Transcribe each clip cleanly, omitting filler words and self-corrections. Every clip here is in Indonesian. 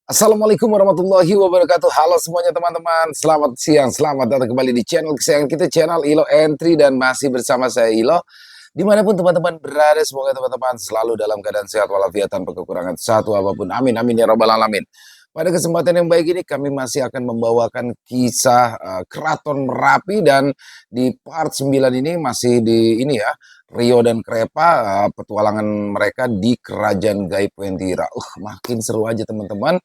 Assalamualaikum warahmatullahi wabarakatuh. Halo semuanya teman-teman, selamat siang, selamat datang kembali di channel kesayangan kita, channel Ilo Entry, dan masih bersama saya Ilo. Dimanapun teman-teman berada, semoga teman-teman selalu dalam keadaan sehat walafiat tanpa kekurangan satu apapun. Amin, amin ya robbal alamin. Pada kesempatan yang baik ini kami masih akan membawakan kisah Keraton Merapi, dan di part 9 ini masih di ini ya, Rio dan Krepa, petualangan mereka di Kerajaan Gaib Wentira. Makin seru aja teman-teman.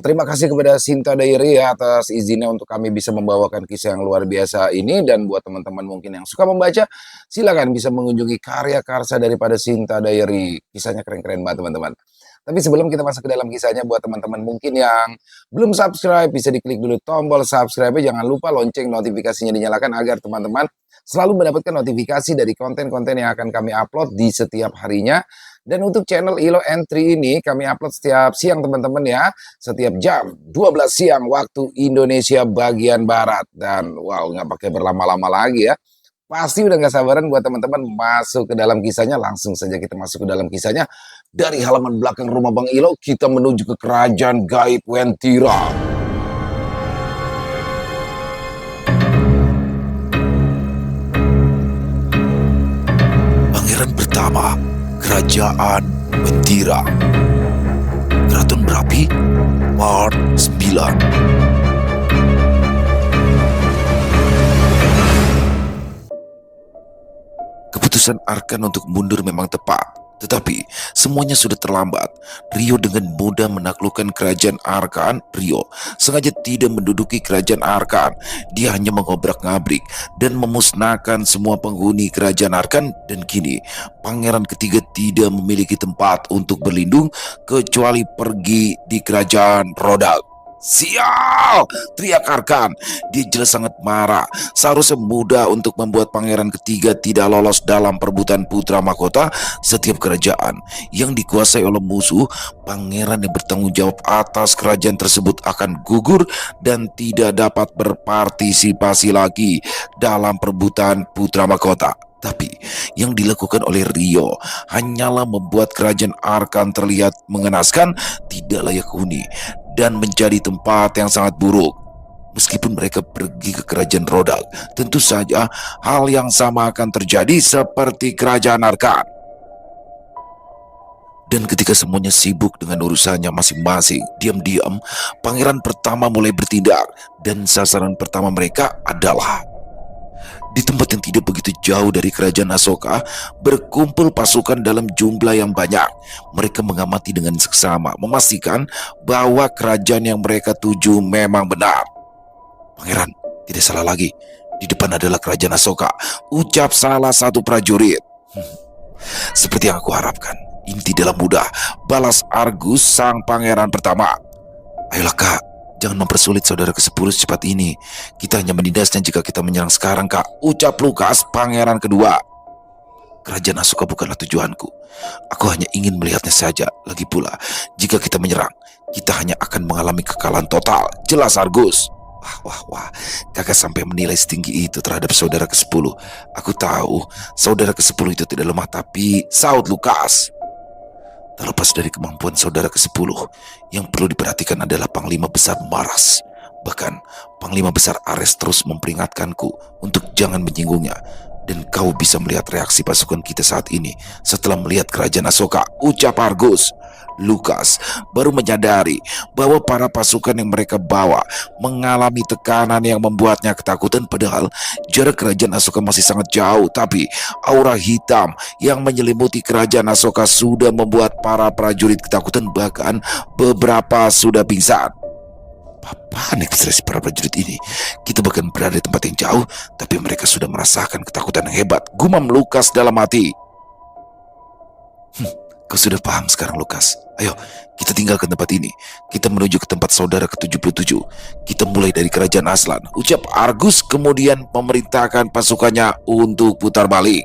Terima kasih kepada Sinta Diary ya atas izinnya untuk kami bisa membawakan kisah yang luar biasa ini, dan buat teman-teman mungkin yang suka membaca, silakan bisa mengunjungi karya karsa daripada Sinta Diary. Kisahnya keren-keren banget teman-teman. Tapi sebelum kita masuk ke dalam kisahnya, buat teman-teman mungkin yang belum subscribe, bisa diklik dulu tombol subscribe, jangan lupa lonceng notifikasinya dinyalakan agar teman-teman selalu mendapatkan notifikasi dari konten-konten yang akan kami upload di setiap harinya. Dan untuk channel Ilo Entry ini kami upload setiap siang teman-teman ya, setiap jam 12 siang waktu Indonesia bagian Barat. Dan wow, nggak pakai berlama-lama lagi ya, pasti udah nggak sabaran buat teman-teman masuk ke dalam kisahnya. Langsung saja kita masuk ke dalam kisahnya. Dari halaman belakang rumah Bang Ilo, kita menuju ke Kerajaan Gaib Wentira. Pangeran pertama, Kerajaan Wentira. Keraton Merapi, part 9. Keputusan Arkan untuk mundur memang tepat, tetapi semuanya sudah terlambat. Rio dengan mudah menaklukkan kerajaan Arkan. Rio sengaja tidak menduduki kerajaan Arkan. Dia hanya mengobrak-ngabrik dan memusnahkan semua penghuni kerajaan Arkan. Dan kini pangeran ketiga tidak memiliki tempat untuk berlindung kecuali pergi di kerajaan Rodak. Sial! Teriak Arkan. Dia jelas sangat marah. Seharusnya mudah untuk membuat pangeran ketiga tidak lolos dalam perebutan putra mahkota setiap kerajaan yang dikuasai oleh musuh. Pangeran yang bertanggung jawab atas kerajaan tersebut akan gugur dan tidak dapat berpartisipasi lagi dalam perebutan putra mahkota. Tapi yang dilakukan oleh Rio hanyalah membuat kerajaan Arkan terlihat mengenaskan, tidak layak huni, dan menjadi tempat yang sangat buruk. Meskipun mereka pergi ke kerajaan Rodak, tentu saja hal yang sama akan terjadi seperti kerajaan Arkan. Dan ketika semuanya sibuk dengan urusannya masing-masing, diam-diam pangeran pertama mulai bertindak, dan sasaran pertama mereka adalah di tempat yang tidak begitu jauh dari kerajaan Asoka. Berkumpul pasukan dalam jumlah yang banyak. Mereka mengamati dengan seksama, memastikan bahwa kerajaan yang mereka tuju memang benar. Pangeran, tidak salah lagi. Di depan adalah kerajaan Asoka, ucap salah satu prajurit. Seperti yang aku harapkan, ini tidaklah mudah, balas Argus sang pangeran pertama. Ayolah kak, jangan mempersulit saudara ke-10 secepat ini. Kita hanya menindasnya jika kita menyerang sekarang kak, ucap Lukas pangeran kedua. Kerajaan Asuka bukanlah tujuanku. Aku hanya ingin melihatnya saja. Lagi pula, jika kita menyerang, kita hanya akan mengalami kekalahan total, jelas Argus. Wah, kakak sampai menilai setinggi itu terhadap saudara ke-10. Aku tahu saudara ke-10 itu tidak lemah, tapi saut Lukas. Terlepas dari kemampuan saudara ke-10, yang perlu diperhatikan adalah Panglima Besar Maras. Bahkan Panglima Besar Ares terus memperingatkanku untuk jangan menyinggungnya. Dan kau bisa melihat reaksi pasukan kita saat ini setelah melihat kerajaan Asoka, ucap Argus. Lukas baru menyadari bahwa para pasukan yang mereka bawa mengalami tekanan yang membuatnya ketakutan, padahal jarak kerajaan Asoka masih sangat jauh. Tapi aura hitam yang menyelimuti kerajaan Asoka sudah membuat para prajurit ketakutan, bahkan beberapa sudah pingsan. Apaan ekspresi para prajurit ini? Kita bahkan berada di tempat yang jauh, tapi mereka sudah merasakan ketakutan yang hebat, gumam Lukas dalam hati. Kau sudah paham sekarang Lukas. Ayo, kita tinggalkan tempat ini. Kita menuju ke tempat saudara ke-77. Kita mulai dari kerajaan Aslan, ucap Argus, kemudian memerintahkan pasukannya untuk putar balik.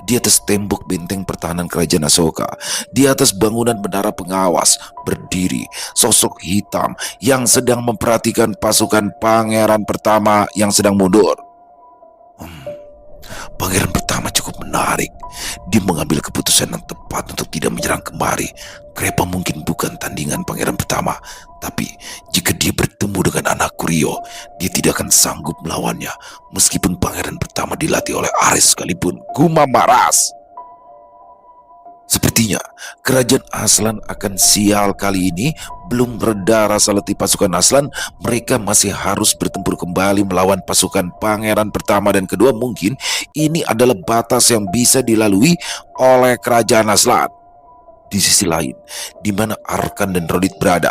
Di atas tembok benteng pertahanan kerajaan Asoka, di atas bangunan menara pengawas, berdiri sosok hitam yang sedang memperhatikan pasukan pangeran pertama yang sedang mundur. Pangeran pertama cukup menarik. Dia mengambil keputusan yang tepat untuk tidak menyerang kembali. Krepa mungkin bukan tandingan pangeran pertama, tapi jika dia bertemu dengan anakku Rio, dia tidak akan sanggup melawannya. Meskipun pangeran pertama dilatih oleh Ares sekalipun, gumam Maras. Sepertinya kerajaan Aslan akan sial kali ini. Belum reda rasa letih pasukan Aslan, mereka masih harus bertempur kembali melawan pasukan pangeran pertama dan kedua. Mungkin ini adalah batas yang bisa dilalui oleh kerajaan Aslan. Di sisi lain, di mana Arkan dan Rodit berada,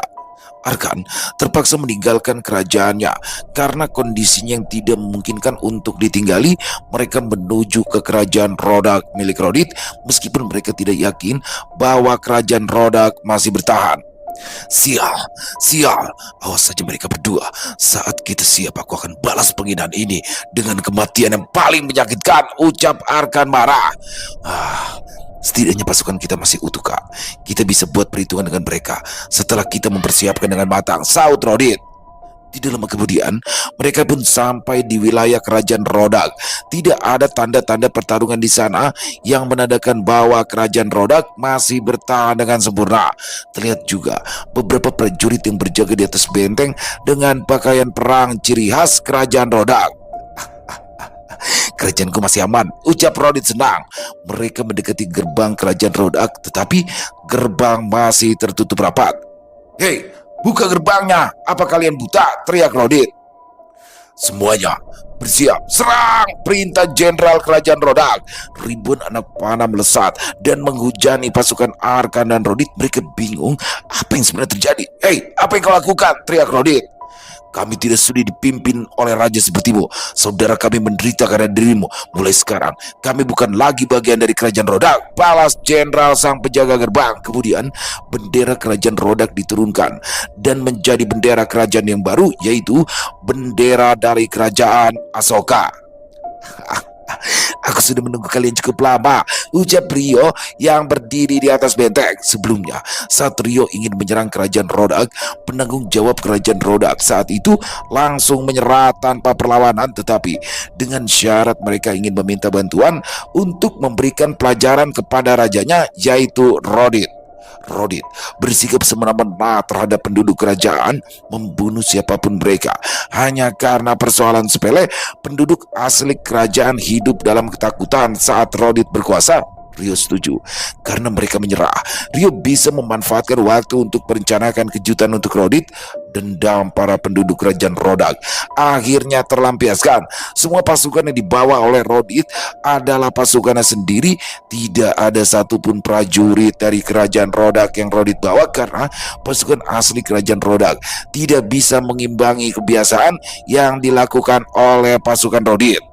Arkan terpaksa meninggalkan kerajaannya karena kondisinya yang tidak memungkinkan untuk ditinggali. Mereka menuju ke kerajaan Rhodak milik Rodit, meskipun mereka tidak yakin bahwa kerajaan Rhodak masih bertahan. Sial, sial, awas saja mereka berdua. Saat kita siap, aku akan balas penghinaan ini dengan kematian yang paling menyakitkan, ucap Arkan marah. Setidaknya pasukan kita masih utuh, Kak. Kita bisa buat perhitungan dengan mereka setelah kita mempersiapkan dengan matang, saut Rodit. Tidak lama kemudian, mereka pun sampai di wilayah kerajaan Rhodak. Tidak ada tanda-tanda pertarungan di sana yang menandakan bahwa kerajaan Rhodak masih bertahan dengan sempurna. Terlihat juga beberapa prajurit yang berjaga di atas benteng dengan pakaian perang ciri khas kerajaan Rhodak. Kerajaanku masih aman, ucap Rodit senang. Mereka mendekati gerbang kerajaan Rhodak, tetapi gerbang masih tertutup rapat. Hei, buka gerbangnya, apa kalian buta? Teriak Rodit. Semuanya bersiap, serang, perintah jenderal kerajaan Rhodak. Ribuan anak panah melesat dan menghujani pasukan Arkan dan Rodit. Mereka bingung apa yang sebenarnya terjadi. Hei, apa yang kau lakukan? Teriak Rodit. Kami tidak sudi dipimpin oleh raja sepertimu. Saudara kami menderita karena dirimu. Mulai sekarang kami bukan lagi bagian dari kerajaan Rhodak, balas jenderal sang penjaga gerbang. Kemudian bendera kerajaan Rhodak diturunkan dan menjadi bendera kerajaan yang baru, yaitu bendera dari kerajaan Asoka. Aku sudah menunggu kalian cukup lama, ucap Rio yang berdiri di atas benteng. Sebelumnya, saat Rio ingin menyerang kerajaan Rhodak, penanggung jawab kerajaan Rhodak saat itu langsung menyerah tanpa perlawanan, tetapi dengan syarat mereka ingin meminta bantuan untuk memberikan pelajaran kepada rajanya, yaitu Rodit. Rodit bersikap semena-mena terhadap penduduk kerajaan, membunuh siapapun mereka hanya karena persoalan sepele. Penduduk asli kerajaan hidup dalam ketakutan saat Rodit berkuasa. Rio setuju. Karena mereka menyerah, Rio bisa memanfaatkan waktu untuk merencanakan kejutan untuk Rodit. Dendam para penduduk kerajaan Rhodak akhirnya terlampiaskan. Semua pasukan yang dibawa oleh Rodit adalah pasukannya sendiri. Tidak ada satupun prajurit dari kerajaan Rhodak yang Rodit bawa, karena pasukan asli kerajaan Rhodak tidak bisa mengimbangi kebiasaan yang dilakukan oleh pasukan Rodit.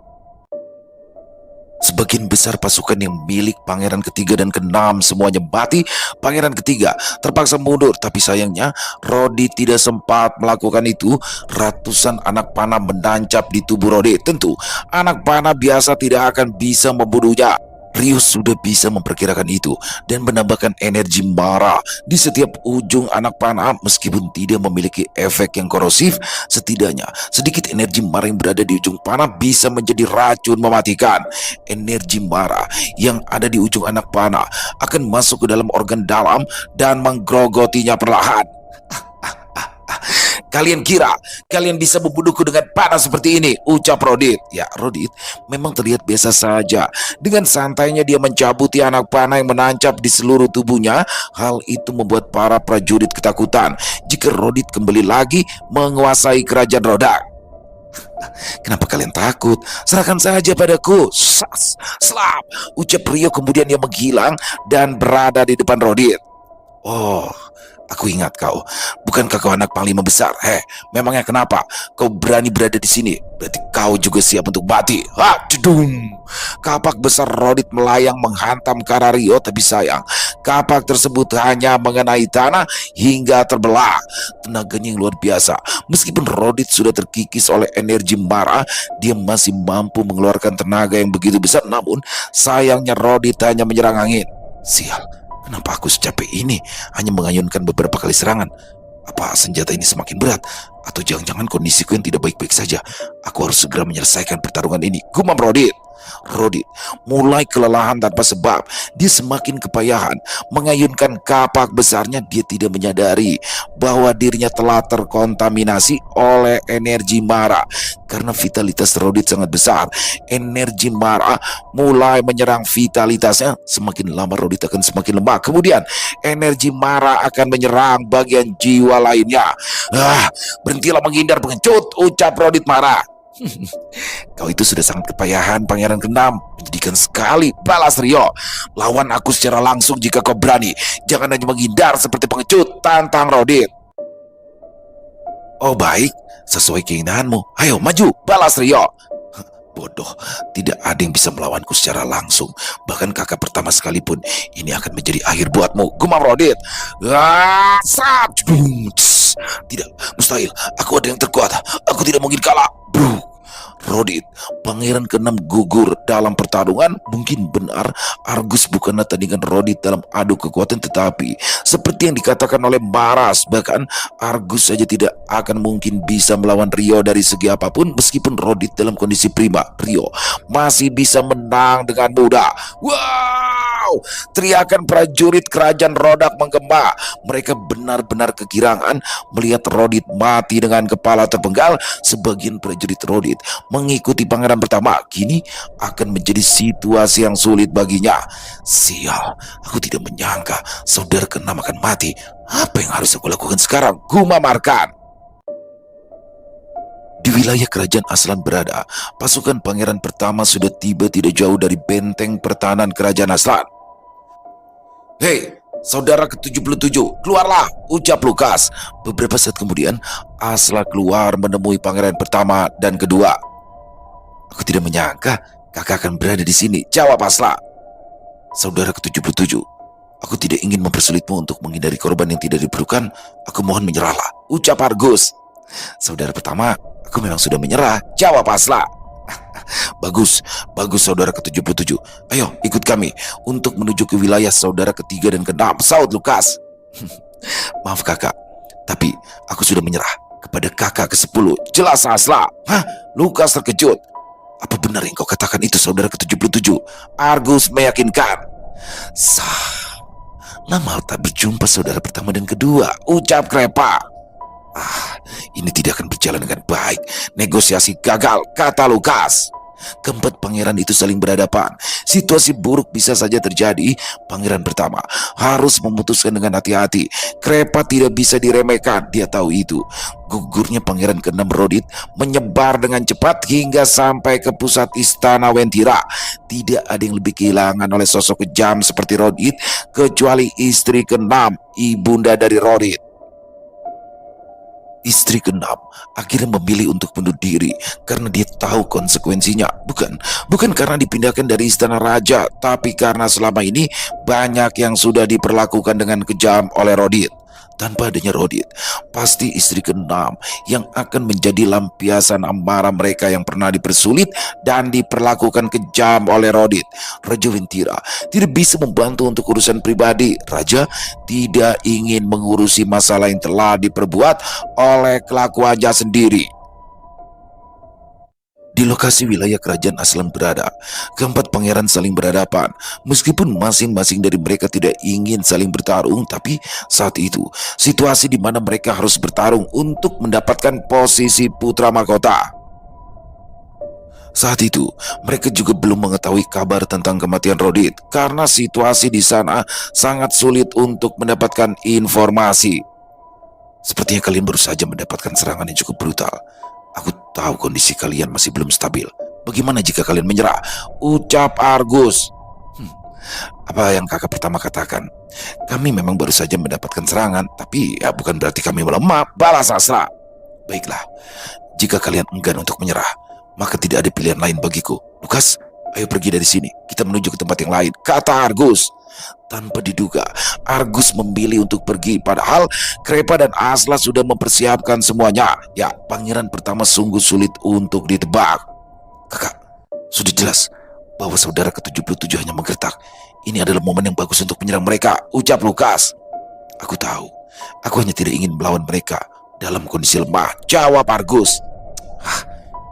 Sebagian besar pasukan yang milik pangeran ketiga dan keenam semuanya mati. Pangeran ketiga terpaksa mundur, tapi sayangnya Rodit tidak sempat melakukan itu. Ratusan anak panah menancap di tubuh Rodit. Tentu anak panah biasa tidak akan bisa membunuhnya. Rio sudah bisa memperkirakan itu dan menambahkan energi mara di setiap ujung anak panah. Meskipun tidak memiliki efek yang korosif, setidaknya sedikit energi mara yang berada di ujung panah bisa menjadi racun mematikan. Energi mara yang ada di ujung anak panah akan masuk ke dalam organ dalam dan menggerogotinya perlahan. Kalian kira kalian bisa membunuhku dengan panah seperti ini, ucap Rodit. Ya, Rodit memang terlihat biasa saja. Dengan santainya dia mencabuti anak panah yang menancap di seluruh tubuhnya. Hal itu membuat para prajurit ketakutan jika Rodit kembali lagi menguasai kerajaan Rhodak. Kenapa kalian takut? Serahkan saja padaku. Slap, ucap Rio. Kemudian dia menghilang dan berada di depan Rodit. Oh, aku ingat kau. Bukankah kau anak panglima besar? Memangnya kenapa kau berani berada di sini? Berarti kau juga siap untuk mati. Cedung. Kapak besar Rodit melayang menghantam ke arah Rio, tapi sayang, kapak tersebut hanya mengenai tanah hingga terbelah. Tenaganya yang luar biasa. Meskipun Rodit sudah terkikis oleh energi mara, dia masih mampu mengeluarkan tenaga yang begitu besar. Namun sayangnya Rodit hanya menyerang angin. Sial. Kenapa aku secapek ini hanya mengayunkan beberapa kali serangan? Apa senjata ini semakin berat? Atau jangan-jangan kondisiku yang tidak baik-baik saja? Aku harus segera menyelesaikan pertarungan ini, gumam Rodit. Rodit mulai kelelahan tanpa sebab. Dia semakin kepayahan mengayunkan kapak besarnya. Dia tidak menyadari bahwa dirinya telah terkontaminasi oleh energi mara. Karena vitalitas Rodit sangat besar, energi mara mulai menyerang vitalitasnya. Semakin lama Rodit akan semakin lemah. Kemudian energi mara akan menyerang bagian jiwa lainnya. Berhentilah menghindar pengecut, ucap Rodit marah. Kau itu sudah sangat kepayahan, Pangeran Keenam. Menyedihkan sekali, balas Rio. Lawan aku secara langsung jika kau berani. Jangan hanya menghindar seperti pengecut, tantang Rodit. Oh baik, sesuai keinginanmu. Ayo maju, balas Rio. Bodoh, tidak ada yang bisa melawanku secara langsung. Bahkan kakak pertama sekalipun. Ini akan menjadi akhir buatmu, gumam Rodit. Tidak, mustahil. Aku ada yang terkuat. Aku tidak mungkin kalah. Rodit, Pangeran Keenam gugur dalam pertarungan. Mungkin benar Argus bukanlah tandingan Rodit dalam adu kekuatan, tetapi seperti yang dikatakan oleh Maras, bahkan Argus saja tidak akan mungkin bisa melawan Rio dari segi apapun. Meskipun Rodit dalam kondisi prima, Rio masih bisa menang dengan mudah. Wow! Teriakan prajurit kerajaan Rodak menggema. Mereka benar-benar kegirangan melihat Rodit mati dengan kepala terpenggal. Sebagian prajurit Rodit mengikuti pangeran pertama. Kini akan menjadi situasi yang sulit baginya. Sial, aku tidak menyangka saudara keenam akan mati. Apa yang harus aku lakukan sekarang? Gumam Arkan. Di wilayah kerajaan Aslan berada, pasukan pangeran pertama sudah tiba tidak jauh dari benteng pertahanan kerajaan Aslan. Hei, saudara ke-77, keluarlah, ucap Lukas. Beberapa saat kemudian, Asla keluar menemui pangeran pertama dan kedua. Aku tidak menyangka kakak akan berada di sini, jawab Asla. Saudara ke-77, aku tidak ingin mempersulitmu untuk menghindari korban yang tidak diperlukan. Aku mohon menyerahlah, ucap Argus. Saudara pertama, aku memang sudah menyerah, jawab Asla. Bagus, bagus saudara ke-77. Ayo ikut kami untuk menuju ke wilayah saudara ketiga dan keenam, saud Lukas. Maaf kakak, tapi aku sudah menyerah kepada kakak ke-10, jelas Asla. Lukas terkejut. Apa benar yang kau katakan itu saudara ke-77? Argus meyakinkan. Lama tak berjumpa saudara pertama dan kedua, ucap Krepa. Ini tidak akan berjalan dengan baik. Negosiasi gagal, kata Lukas. Keempat pangeran itu saling berhadapan. Situasi buruk bisa saja terjadi. Pangeran pertama harus memutuskan dengan hati-hati. Krepa tidak bisa diremehkan, dia tahu itu. Gugurnya pangeran keenam Rodit menyebar dengan cepat hingga sampai ke pusat istana Wentira. Tidak ada yang lebih kehilangan oleh sosok kejam seperti Rodit kecuali istri keenam, ibunda dari Rodit. Istri keenam akhirnya memilih untuk bunuh diri karena dia tahu konsekuensinya. Bukan karena dipindahkan dari istana raja, tapi karena selama ini banyak yang sudah diperlakukan dengan kejam oleh Rodit. Tanpa adanya Rodit, pasti istri keenam yang akan menjadi lampiasan amarah mereka yang pernah dipersulit dan diperlakukan kejam oleh Rodit. Raja Wentira tidak bisa membantu untuk urusan pribadi. Raja tidak ingin mengurusi masalah yang telah diperbuat oleh kelakuannya sendiri. Di lokasi wilayah kerajaan Aslan berada, keempat pangeran saling berhadapan. Meskipun masing-masing dari mereka tidak ingin saling bertarung, tapi saat itu situasi di mana mereka harus bertarung untuk mendapatkan posisi putra mahkota. Saat itu mereka juga belum mengetahui kabar tentang kematian Rodit karena situasi di sana sangat sulit untuk mendapatkan informasi. Sepertinya kalian baru saja mendapatkan serangan yang cukup brutal. Aku tahu kondisi kalian masih belum stabil. Bagaimana jika kalian menyerah? Ucap Argus. Apa yang kakak pertama katakan? Kami memang baru saja mendapatkan serangan, tapi ya bukan berarti kami melemah, balas Asla. Baiklah, jika kalian enggan untuk menyerah, maka tidak ada pilihan lain bagiku. Lukas, ayo pergi dari sini. Kita menuju ke tempat yang lain, kata Argus. Tanpa diduga, Argus memilih untuk pergi, padahal Krepa dan Asla sudah mempersiapkan semuanya. Ya, pangeran pertama sungguh sulit untuk ditebak. Kakak, sudah jelas bahwa saudara ke-77 hanya menggertak. Ini adalah momen yang bagus untuk menyerang mereka, ucap Lukas. Aku tahu, aku hanya tidak ingin melawan mereka dalam kondisi lemah, jawab Argus.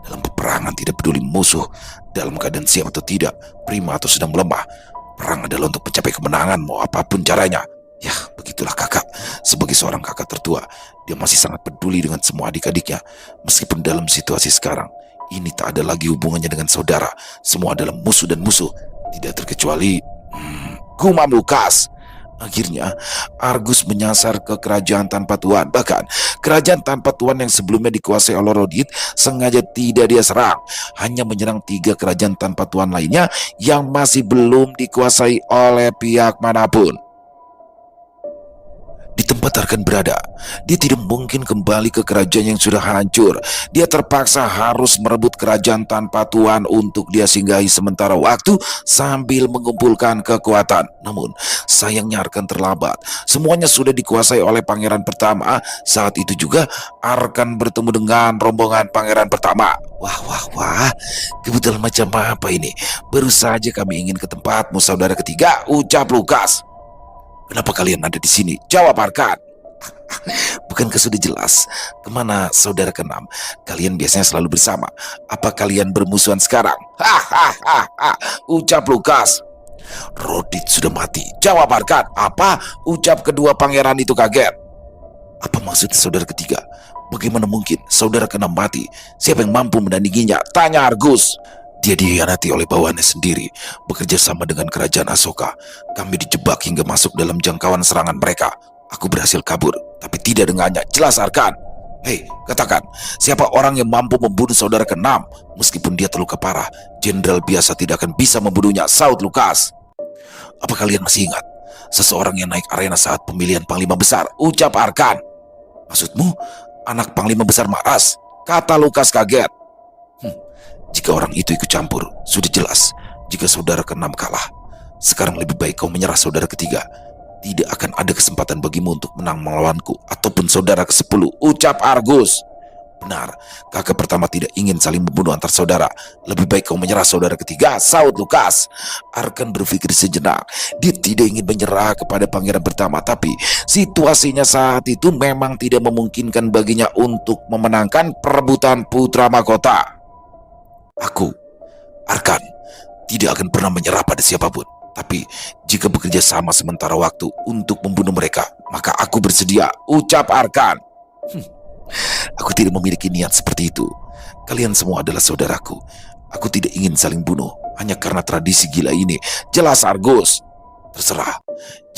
Dalam peperangan Bahkan tidak peduli musuh dalam keadaan siap atau tidak, prima atau sedang melemah. Perang adalah untuk mencapai kemenangan mau apapun caranya. Ya, begitulah kakak. Sebagai seorang kakak tertua, dia masih sangat peduli dengan semua adik-adiknya. Meskipun dalam situasi sekarang, ini tak ada lagi hubungannya dengan saudara. Semua adalah musuh dan musuh. Tidak terkecuali gumam Lukas. Akhirnya, Argus menyasar ke kerajaan tanpa tuan. Bahkan, kerajaan tanpa tuan yang sebelumnya dikuasai oleh Rodit sengaja tidak dia serang. Hanya menyerang 3 kerajaan tanpa tuan lainnya yang masih belum dikuasai oleh pihak manapun. Di tempat Arkan berada, dia tidak mungkin kembali ke kerajaan yang sudah hancur. Dia terpaksa harus merebut kerajaan tanpa tuan untuk dia singgahi sementara waktu sambil mengumpulkan kekuatan. Namun, sayangnya Arkan terlambat. Semuanya sudah dikuasai oleh pangeran pertama. Saat itu juga Arkan bertemu dengan rombongan pangeran pertama. Wah, kebetulan macam apa ini? Baru saja kami ingin ke tempatmu, saudara ketiga, ucap Lukas. Kenapa kalian ada di sini? Jawab Arkan. Bukankah sudah jelas kemana saudara keenam? Kalian biasanya selalu bersama. Apa kalian bermusuhan sekarang? Hahaha, ucap Lukas. Rodit sudah mati. Jawab Arkan. Apa? Ucap kedua pangeran itu kaget. Apa maksud saudara ketiga? Bagaimana mungkin saudara keenam mati? Siapa yang mampu menandinginya? Tanya Argus. Dia dikhianati oleh bawahannya sendiri, bekerja sama dengan kerajaan Asoka. Kami dijebak hingga masuk dalam jangkauan serangan mereka. Aku berhasil kabur, tapi tidak dengannya. Jelas Arkan. Hei, katakan, siapa orang yang mampu membunuh saudara keenam? Meskipun dia terluka parah, jenderal biasa tidak akan bisa membunuhnya, saut Lukas. Apa kalian masih ingat? Seseorang yang naik arena saat pemilihan Panglima Besar, ucap Arkan. Maksudmu, anak Panglima Besar Maras? Kata Lukas kaget. Jika orang itu ikut campur, sudah jelas jika saudara keenam kalah. Sekarang lebih baik kau menyerah, saudara ketiga. Tidak akan ada kesempatan bagimu untuk menang melawanku ataupun saudara ke-10, ucap Argus. Benar, kakak pertama tidak ingin saling membunuh antar saudara. Lebih baik kau menyerah, saudara ketiga, saut Lukas. Arkan berpikir sejenak. Dia tidak ingin menyerah kepada pangeran pertama, tapi situasinya saat itu memang tidak memungkinkan baginya untuk memenangkan perebutan putra mahkota. Aku, Arkan, tidak akan pernah menyerah pada siapapun. Tapi jika bekerja sama sementara waktu untuk membunuh mereka, maka aku bersedia, ucap Arkan. Aku tidak memiliki niat seperti itu. Kalian semua adalah saudaraku. Aku tidak ingin saling bunuh hanya karena tradisi gila ini. Jelas Argus. Terserah.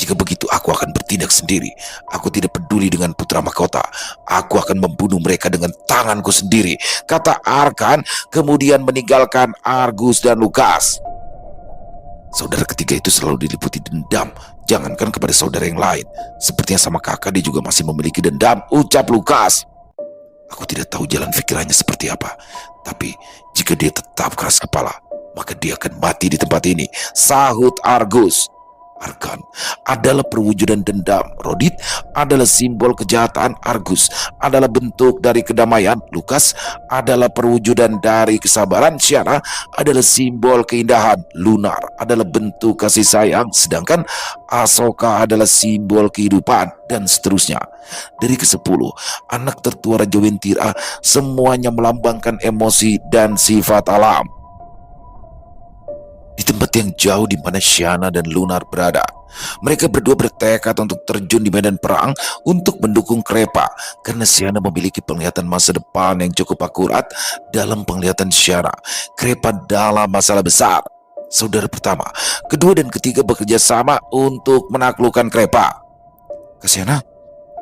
Jika begitu aku akan bertindak sendiri. Aku tidak peduli dengan putra mahkota. Aku akan membunuh mereka dengan tanganku sendiri, kata Arkan, kemudian meninggalkan Argus dan Lukas. Saudara ketiga itu selalu diliputi dendam. Jangankan kepada saudara yang lain, sepertinya sama kakak dia juga masih memiliki dendam, ucap Lukas. Aku tidak tahu jalan pikirannya seperti apa, tapi jika dia tetap keras kepala, maka dia akan mati di tempat ini, sahut Argus. Arkan adalah perwujudan dendam. Rodit adalah simbol kejahatan. Argus adalah bentuk dari kedamaian. Lukas adalah perwujudan dari kesabaran. Syara adalah simbol keindahan. Lunar adalah bentuk kasih sayang. Sedangkan Asoka adalah simbol kehidupan, dan seterusnya. Dari ke-10 anak tertua Raja Wentira, semuanya melambangkan emosi dan sifat alam. Di tempat yang jauh di mana Syana dan Lunar berada, mereka berdua bertekad untuk terjun di medan perang untuk mendukung Krepa, karena Syana memiliki penglihatan masa depan yang cukup akurat. Dalam penglihatan Syana, Krepa dalam masalah besar. Saudara pertama, kedua dan ketiga bekerja sama untuk menaklukkan Krepa. Syana,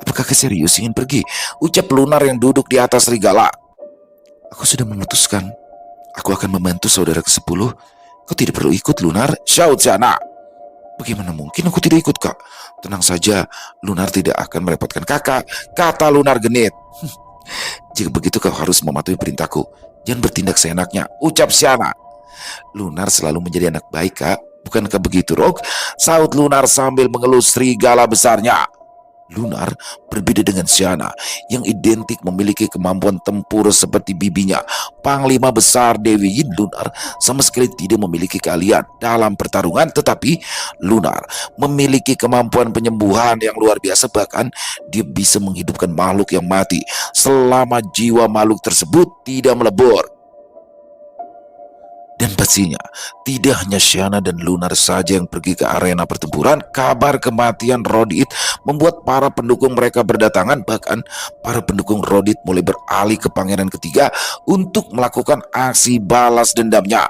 apakah kau serius ingin pergi? Ucap Lunar yang duduk di atas serigala. Aku sudah memutuskan. Aku akan membantu saudara ke-10. Kau tidak perlu ikut, Lunar, syaut Syana. Bagaimana mungkin aku tidak ikut, Kak? Tenang saja, Lunar tidak akan merepotkan kakak, kata Lunar genit. Jika begitu kau harus mematuhi perintahku. Jangan bertindak seenaknya, ucap Syana. Lunar selalu menjadi anak baik, Kak. Bukankah begitu, Rok? Saut Lunar sambil mengelus serigala besarnya. Lunar berbeda dengan Syana yang identik memiliki kemampuan tempur seperti bibinya, Panglima Besar Dewi Yin. Lunar sama sekali tidak memiliki keahlian dalam pertarungan, tetapi Lunar memiliki kemampuan penyembuhan yang luar biasa. Bahkan dia bisa menghidupkan makhluk yang mati selama jiwa makhluk tersebut tidak melebur. Dan pastinya, tidak hanya Shyana dan Lunar saja yang pergi ke arena pertempuran, kabar kematian Rodit membuat para pendukung mereka berdatangan. Bahkan, para pendukung Rodit mulai beralih ke pangeran ketiga untuk melakukan aksi balas dendamnya.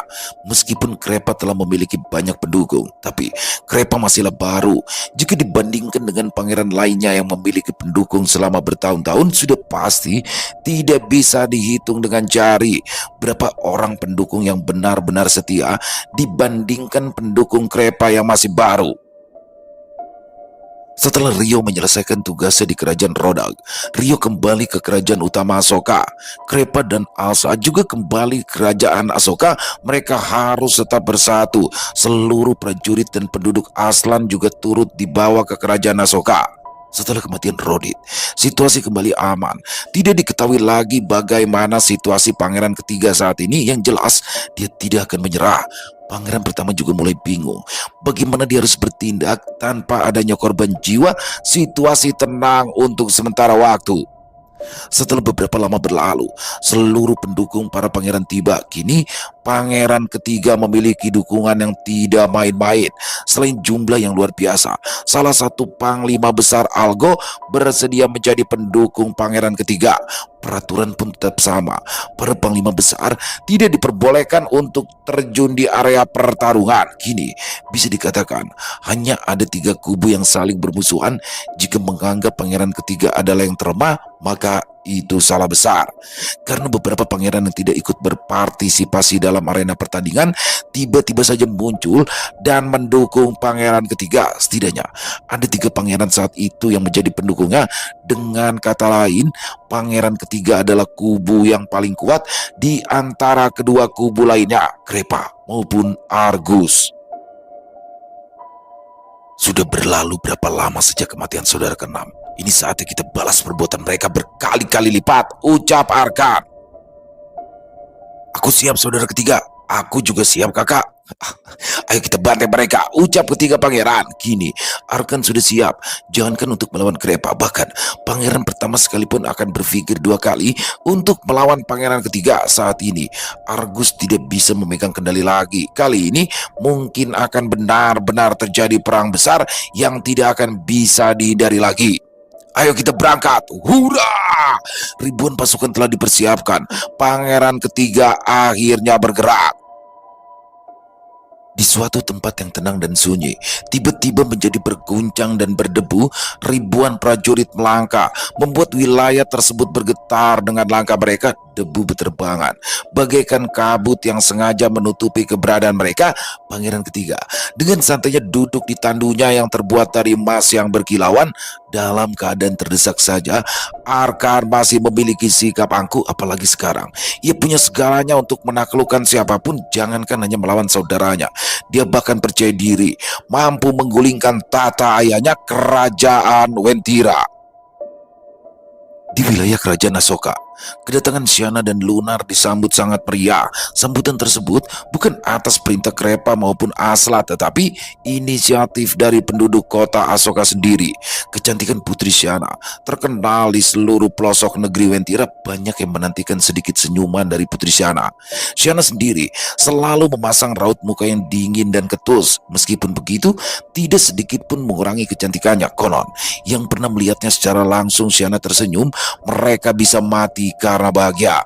Meskipun Krepa telah memiliki banyak pendukung, tapi Krepa masihlah baru. Jika dibandingkan dengan pangeran lainnya yang memiliki pendukung selama bertahun-tahun, sudah pasti tidak bisa dihitung dengan jari berapa orang pendukung yang benar-benar setia dibandingkan pendukung Krepa yang masih baru. Setelah Rio menyelesaikan tugasnya di kerajaan Rodag, Rio kembali ke kerajaan utama Asoka. Krepa dan Alsa juga kembali ke kerajaan Asoka. Mereka harus tetap bersatu. Seluruh prajurit dan penduduk Aslan juga turut dibawa ke kerajaan Asoka. Setelah kematian Rodit, situasi kembali aman. Tidak diketahui lagi bagaimana situasi pangeran ketiga saat ini. Yang jelas, dia tidak akan menyerah. Pangeran pertama juga mulai bingung bagaimana dia harus bertindak tanpa adanya korban jiwa. Situasi tenang untuk sementara waktu. Setelah beberapa lama berlalu, seluruh pendukung para pangeran tiba. Kini, pangeran ketiga memiliki dukungan yang tidak main-main. Selain jumlah yang luar biasa, salah satu panglima besar Algo bersedia menjadi pendukung pangeran ketiga. Peraturan pun tetap sama. Para panglima besar tidak diperbolehkan untuk terjun di area pertarungan. Kini, bisa dikatakan hanya ada 3 kubu yang saling bermusuhan. Jika menganggap pangeran ketiga adalah yang terlemah, maka itu salah besar. Karena beberapa pangeran yang tidak ikut berpartisipasi dalam arena pertandingan tiba-tiba saja muncul dan mendukung pangeran ketiga. Setidaknya ada 3 pangeran saat itu yang menjadi pendukungnya. Dengan kata lain, pangeran ketiga adalah kubu yang paling kuat di antara kedua kubu lainnya, Krepa maupun Argus. Sudah berlalu berapa lama sejak kematian saudara keenam? Ini saatnya kita balas perbuatan mereka berkali-kali lipat, ucap Arkan. Aku siap saudara ketiga. Aku juga siap kakak. Ayo kita bantai mereka, ucap ketiga pangeran. Kini Arkan sudah siap, jangankan untuk melawan Krepa, bahkan pangeran pertama sekalipun akan berpikir 2 kali untuk melawan pangeran ketiga. Saat ini Argus tidak bisa memegang kendali lagi. Kali ini mungkin akan benar-benar terjadi perang besar yang tidak akan bisa dihindari lagi. Ayo kita berangkat. Hurrah! Ribuan pasukan telah dipersiapkan. Pangeran ketiga akhirnya bergerak. Di suatu tempat yang tenang dan sunyi, tiba-tiba menjadi berguncang dan berdebu. Ribuan prajurit melangkah, membuat wilayah tersebut bergetar dengan langkah mereka. Debu berterbangan, bagaikan kabut yang sengaja menutupi keberadaan mereka. Pangeran ketiga dengan santainya duduk di tandunya yang terbuat dari emas yang berkilauan. Dalam keadaan terdesak saja, Arkan masih memiliki sikap angkuh. Apalagi sekarang ia punya segalanya untuk menaklukkan siapapun, jangankan hanya melawan saudaranya. Dia bahkan percaya diri mampu menggulingkan tata ayahnya, kerajaan Wentira. Di wilayah kerajaan Asoka, kedatangan Shyana dan Lunar disambut sangat meriah. Sambutan tersebut bukan atas perintah Krepa maupun Asla, tetapi inisiatif dari penduduk kota Asoka sendiri. Kecantikan Putri Shyana terkenal di seluruh pelosok negeri Wentira. Banyak yang menantikan sedikit senyuman dari Putri Shyana. Shyana sendiri selalu memasang raut muka yang dingin dan ketus. Meskipun begitu, tidak sedikit pun mengurangi kecantikannya. Konon, yang pernah melihatnya secara langsung Shyana tersenyum, mereka bisa mati karena bahagia.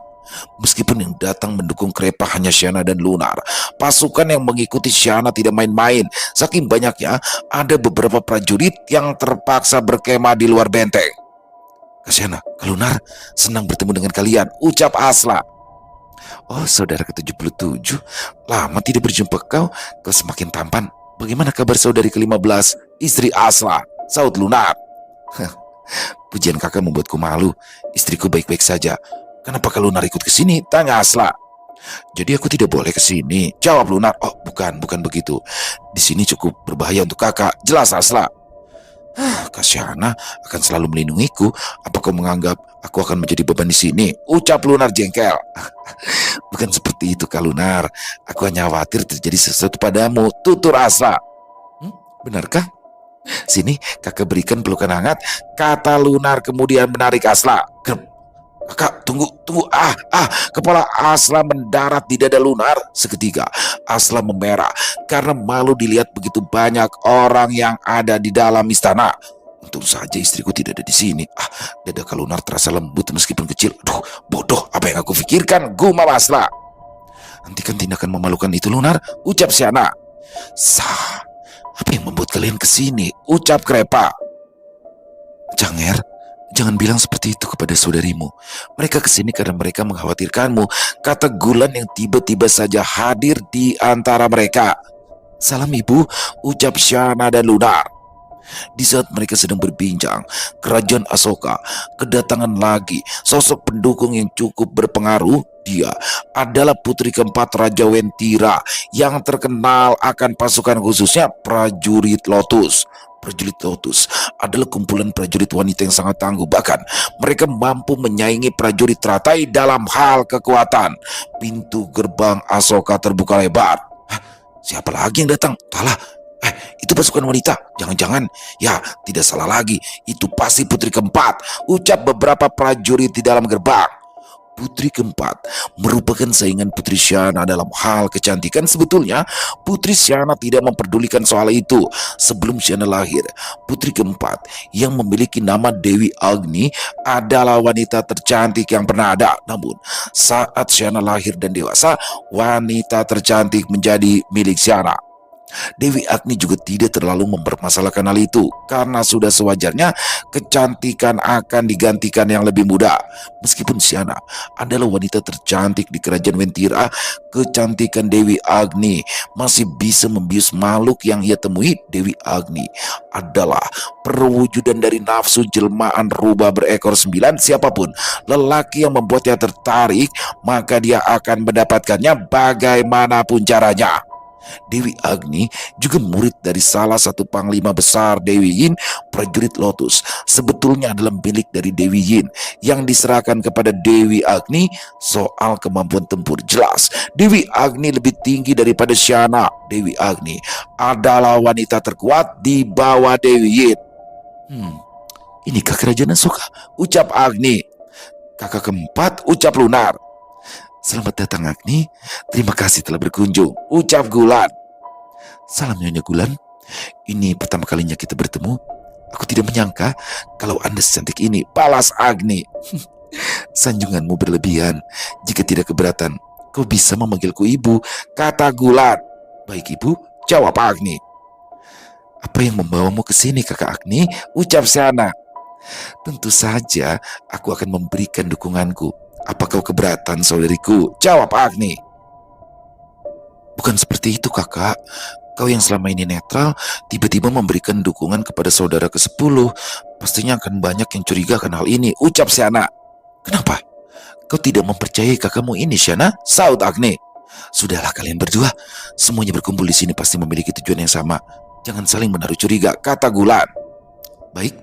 Meskipun yang datang mendukung Krepa hanya Shyana dan Lunar, pasukan yang mengikuti Shyana tidak main-main. Saking banyaknya, ada beberapa prajurit yang terpaksa berkemah di luar benteng. Kak Shyana, Kak Lunar, senang bertemu dengan kalian, ucap Asla. Oh, saudara ke-77, lama tidak berjumpa kau semakin tampan. Bagaimana kabar saudari ke-15, istri Asla, saut Lunar. Pujian kakak membuatku malu. Istriku baik-baik saja. Kenapa kalau Lunar ikut ke sini? Tanya Asla. Jadi aku tidak boleh ke sini, jawab Lunar. Oh, bukan begitu. Di sini cukup berbahaya untuk kakak, jelas Asla. Kak Shyana akan selalu melindungiku. Apa kau menganggap aku akan menjadi beban di sini? Ucap Lunar jengkel. Bukan seperti itu Kak Lunar. Aku hanya khawatir terjadi sesuatu padamu, tutur Asla. Benarkah? Sini kakak berikan pelukan hangat, kata Lunar kemudian menarik Asla. Kakak, tunggu. Kepala Asla mendarat di dada Lunar. Seketika, Asla memerah karena malu dilihat begitu banyak orang yang ada di dalam istana. Untung saja istriku tidak ada di sini. Dada Kak Lunar terasa lembut meskipun kecil. Aduh, bodoh, apa yang aku pikirkan? Gumam Asla. Hentikan tindakan memalukan itu, Lunar, ucap Syana. Sah, apa yang membuat kalian kesini? Ucap Krepa. Janger, jangan bilang seperti itu kepada saudarimu. Mereka kesini karena mereka mengkhawatirkanmu, kata Gulan yang tiba-tiba saja hadir di antara mereka. Salam ibu, ucap Syana dan Lunar. Di saat mereka sedang berbincang, kerajaan Asoka kedatangan lagi sosok pendukung yang cukup berpengaruh. Dia adalah putri keempat Raja Wentira yang terkenal akan pasukan khususnya prajurit Lotus. Prajurit Lotus adalah kumpulan prajurit wanita yang sangat tangguh. Bahkan mereka mampu menyaingi prajurit teratai dalam hal kekuatan. Pintu gerbang Asoka terbuka lebar. Siapa lagi yang datang? Entahlah. Itu pasukan wanita. Jangan-jangan, ya tidak salah lagi. Itu pasti putri keempat, ucap beberapa prajurit di dalam gerbang. Putri keempat merupakan saingan Putri Syana dalam hal kecantikan. Sebetulnya Putri Syana tidak memperdulikan soal itu. Sebelum Syana lahir, putri keempat yang memiliki nama Dewi Agni adalah wanita tercantik yang pernah ada. Namun saat Syana lahir dan dewasa, wanita tercantik menjadi milik Syana. Dewi Agni juga tidak terlalu mempermasalahkan hal itu karena sudah sewajarnya kecantikan akan digantikan yang lebih muda. Meskipun Syana adalah wanita tercantik di kerajaan Wentira, kecantikan Dewi Agni masih bisa membius makhluk yang ia temui. Dewi Agni adalah perwujudan dari nafsu jelmaan rubah berekor 9. Siapapun lelaki yang membuatnya tertarik, maka dia akan mendapatkannya bagaimanapun caranya. Dewi Agni juga murid dari salah satu panglima besar Dewi Yin. Prajurit Lotus sebetulnya adalah milik dari Dewi Yin yang diserahkan kepada Dewi Agni. Soal kemampuan tempur, jelas Dewi Agni lebih tinggi daripada Syana. Dewi Agni adalah wanita terkuat di bawah Dewi Yin. Inikah kerajaan Asoka? Ucap Agni. Kakak keempat, ucap Lunar. Selamat datang Agni, terima kasih telah berkunjung, ucap Gulan. Salam Nyonya Gulan, ini pertama kalinya kita bertemu. Aku tidak menyangka kalau Anda secantik ini, balas Agni. Sanjunganmu berlebihan. Jika tidak keberatan, kau bisa memanggilku ibu, kata Gulan. Baik ibu, jawab Agni. Apa yang membawamu ke sini kakak Agni? Ucap Syana. Tentu saja aku akan memberikan dukunganku. Apa kau keberatan saudariku? Jawab Agni. Bukan seperti itu kakak. Kau yang selama ini netral tiba-tiba memberikan dukungan kepada saudara ke-10. Pastinya akan banyak yang curiga akan hal ini, ucap Syana. Kenapa? Kau tidak mempercayai kakakmu ini Syana? Saut Agni. Sudahlah kalian berdua, semuanya berkumpul di sini pasti memiliki tujuan yang sama. Jangan saling menaruh curiga, kata Gulan. Baik,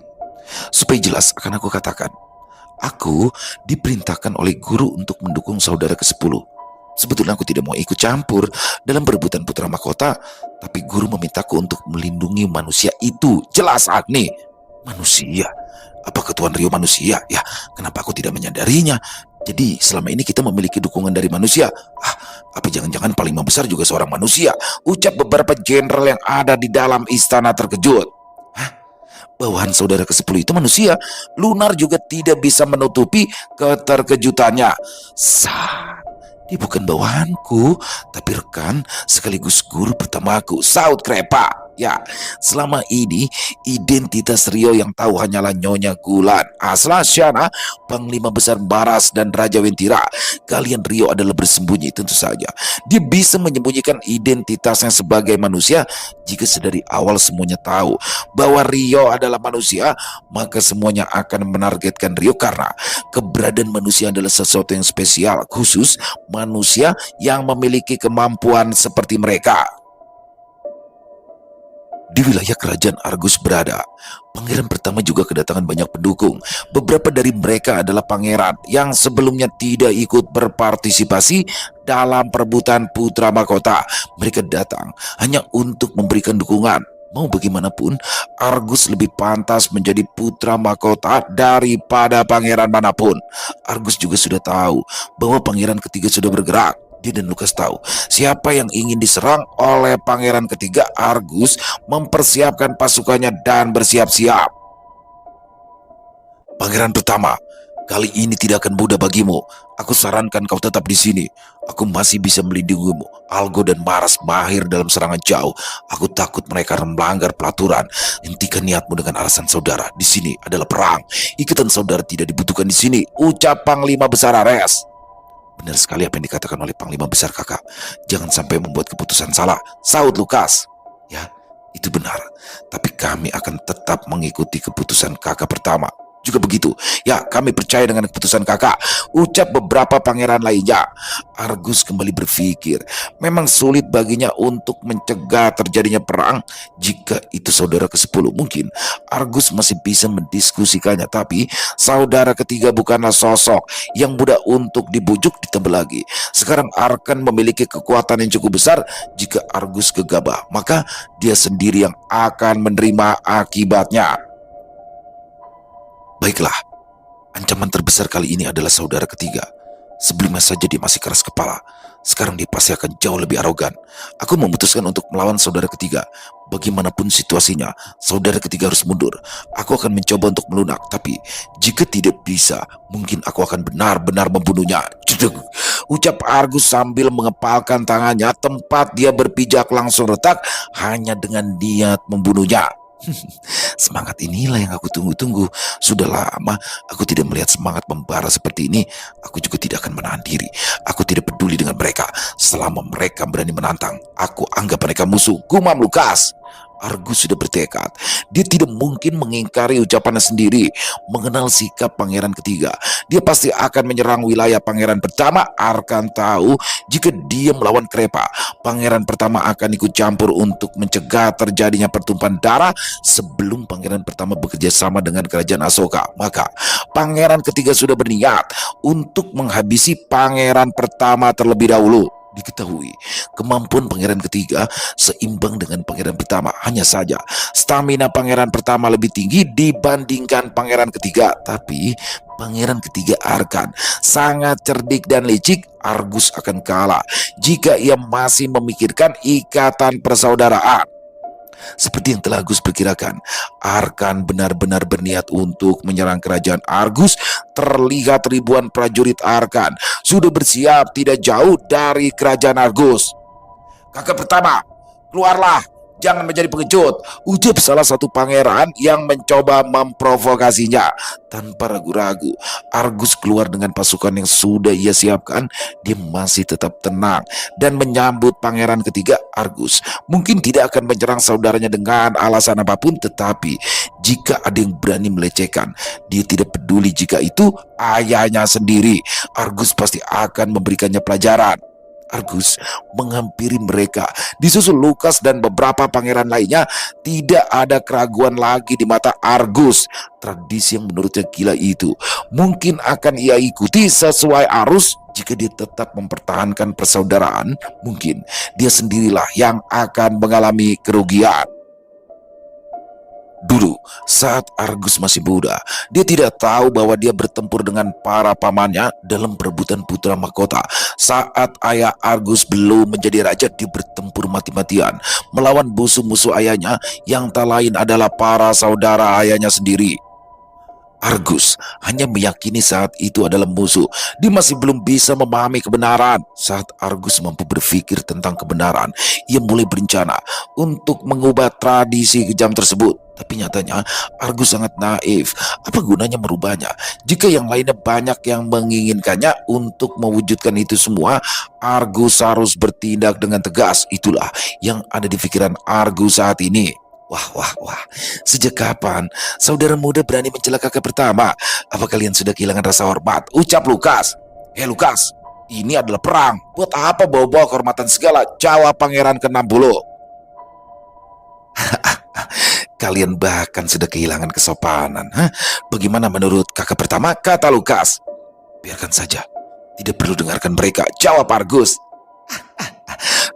supaya jelas akan aku katakan. Aku diperintahkan oleh guru untuk mendukung saudara ke-10. Sebetulnya aku tidak mau ikut campur dalam perebutan putra mahkota, tapi guru memintaku untuk melindungi manusia itu. Jelas Agni. Manusia? Apakah Tuan Rio manusia? Ya, kenapa aku tidak menyadarinya? Jadi selama ini kita memiliki dukungan dari manusia. Apa jangan-jangan paling besar juga seorang manusia? Ucap beberapa jenderal yang ada di dalam istana terkejut. Bawahan saudara ke-10 itu manusia. Lunar juga tidak bisa menutupi keterkejutannya. Dia bukan bawahanku, tapi rekan sekaligus guru pertamaku, saut Krepa. Ya, selama ini identitas Rio yang tahu hanyalah Nyonya Gulan, Asla Syana, Panglima Besar Baras dan Raja Wentira. Kalian Rio adalah bersembunyi, tentu saja. Dia bisa menyembunyikan identitasnya sebagai manusia. Jika sedari awal semuanya tahu bahwa Rio adalah manusia, maka semuanya akan menargetkan Rio karena keberadaan manusia adalah sesuatu yang spesial, khusus manusia yang memiliki kemampuan seperti mereka. Di wilayah kerajaan Argus berada, pangeran pertama juga kedatangan banyak pendukung. Beberapa dari mereka adalah pangeran yang sebelumnya tidak ikut berpartisipasi dalam perebutan putra mahkota. Mereka datang hanya untuk memberikan dukungan. Mau bagaimanapun, Argus lebih pantas menjadi putra mahkota daripada pangeran manapun. Argus juga sudah tahu bahwa pangeran ketiga sudah bergerak. Dia dan Lukas tahu siapa yang ingin diserang oleh pangeran ketiga. Argus mempersiapkan pasukannya dan bersiap-siap. Pangeran pertama, kali ini tidak akan mudah bagimu. Aku sarankan kau tetap di sini. Aku masih bisa melindungimu. Algo dan Maras mahir dalam serangan jauh. Aku takut mereka melanggar pelaturan. Hentikan niatmu dengan alasan saudara. Di sini adalah perang. Ikatan saudara tidak dibutuhkan di sini. Ucap Panglima Besar Ares. Benar sekali apa yang dikatakan oleh Panglima Besar kakak. Jangan sampai membuat keputusan salah, sahut Lukas. Ya, itu benar. Tapi kami akan tetap mengikuti keputusan kakak pertama. Juga begitu, ya kami percaya dengan keputusan kakak, ucap beberapa pangeran lainnya. Argus kembali berpikir, memang sulit baginya untuk mencegah terjadinya perang. Jika itu saudara ke-10, mungkin Argus masih bisa mendiskusikannya. Tapi saudara ketiga bukanlah sosok yang mudah untuk dibujuk. Ditambah lagi, sekarang Arkan memiliki kekuatan yang cukup besar. Jika Argus gegabah, maka dia sendiri yang akan menerima akibatnya. Baiklah, ancaman terbesar kali ini adalah saudara ketiga. Sebelumnya saja dia masih keras kepala. Sekarang dia pasti akan jauh lebih arogan. Aku memutuskan untuk melawan saudara ketiga. Bagaimanapun situasinya, saudara ketiga harus mundur. Aku akan mencoba untuk melunak. Tapi jika tidak bisa, mungkin aku akan benar-benar membunuhnya. Cedek, ucap Argus sambil mengepalkan tangannya. Tempat dia berpijak langsung retak hanya dengan niat membunuhnya. Semangat inilah yang aku tunggu-tunggu. Sudah lama aku tidak melihat semangat membara seperti ini. Aku juga tidak akan menahan diri. Aku tidak peduli dengan mereka. Selama mereka berani menantang, aku anggap mereka musuh. Gumam Lukas. Argus sudah bertekad. Dia tidak mungkin mengingkari ucapannya sendiri. Mengenal sikap pangeran ketiga, dia pasti akan menyerang wilayah pangeran pertama. Arkan tahu jika dia melawan Krepa, pangeran pertama akan ikut campur untuk mencegah terjadinya pertumpahan darah sebelum pangeran pertama bekerja sama dengan kerajaan Asoka. Maka pangeran ketiga sudah berniat untuk menghabisi pangeran pertama terlebih dahulu. Diketahui kemampuan pangeran ketiga seimbang dengan pangeran pertama. Hanya saja stamina pangeran pertama lebih tinggi dibandingkan pangeran ketiga. Tapi pangeran ketiga Arkan sangat cerdik dan licik. Argus akan kalah jika ia masih memikirkan ikatan persaudaraan. Seperti yang telah Argus perkirakan, Arkan benar-benar berniat untuk menyerang kerajaan Argus. Terlihat ribuan prajurit Arkan sudah bersiap tidak jauh dari kerajaan Argus. Kakak pertama, keluarlah. Jangan menjadi pengecut, ucap salah satu pangeran yang mencoba memprovokasinya. Tanpa ragu-ragu, Argus keluar dengan pasukan yang sudah ia siapkan. Dia masih tetap tenang dan menyambut pangeran ketiga. Argus mungkin tidak akan menyerang saudaranya dengan alasan apapun, tetapi jika ada yang berani melecehkan, dia tidak peduli jika itu ayahnya sendiri. Argus pasti akan memberikannya pelajaran. Argus menghampiri mereka, disusul Lukas dan beberapa pangeran lainnya. Tidak ada keraguan lagi di mata Argus. Tradisi yang menurutnya gila itu mungkin akan ia ikuti sesuai arus. Jika dia tetap mempertahankan persaudaraan, mungkin dia sendirilah yang akan mengalami kerugian. Dulu, saat Argus masih muda, dia tidak tahu bahwa dia bertempur dengan para pamannya dalam perebutan putra mahkota. Saat ayah Argus belum menjadi raja, dia bertempur mati-matian melawan musuh-musuh ayahnya yang tak lain adalah para saudara ayahnya sendiri. Argus hanya meyakini saat itu adalah musuh. Dia masih belum bisa memahami kebenaran. Saat Argus mampu berpikir tentang kebenaran, ia mulai berencana untuk mengubah tradisi kejam tersebut. Tapi nyatanya Argus sangat naif. Apa gunanya merubahnya jika yang lainnya banyak yang menginginkannya? Untuk mewujudkan itu semua, Argus harus bertindak dengan tegas. Itulah yang ada di pikiran Argus saat ini. Wah, sejak kapan saudara muda berani mencela kakak pertama? Apa kalian sudah kehilangan rasa hormat? Ucap Lukas. Hei Lukas, ini adalah perang. Buat apa bawa-bawa kehormatan segala? Jawab pangeran ke-60. Kalian bahkan sudah kehilangan kesopanan. Bagaimana menurut kakak pertama? Kata Lukas. Biarkan saja, tidak perlu dengarkan mereka. Jawab Argus.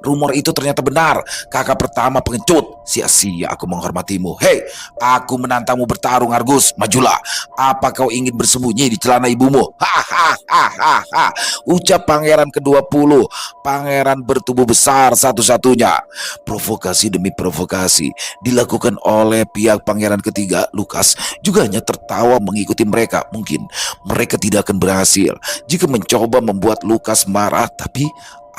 rumor itu ternyata benar. Kakak pertama pengecut. Sia-sia aku menghormatimu. Hei, aku menantangmu bertarung, Argus. Majulah. Apa kau ingin bersembunyi di celana ibumu? Hahaha. Ucap pangeran ke-20. Pangeran bertubuh besar satu-satunya. Provokasi demi provokasi dilakukan oleh pihak pangeran ketiga, Lukas, juga hanya tertawa mengikuti mereka. Mungkin mereka tidak akan berhasil jika mencoba membuat Lukas marah, tapi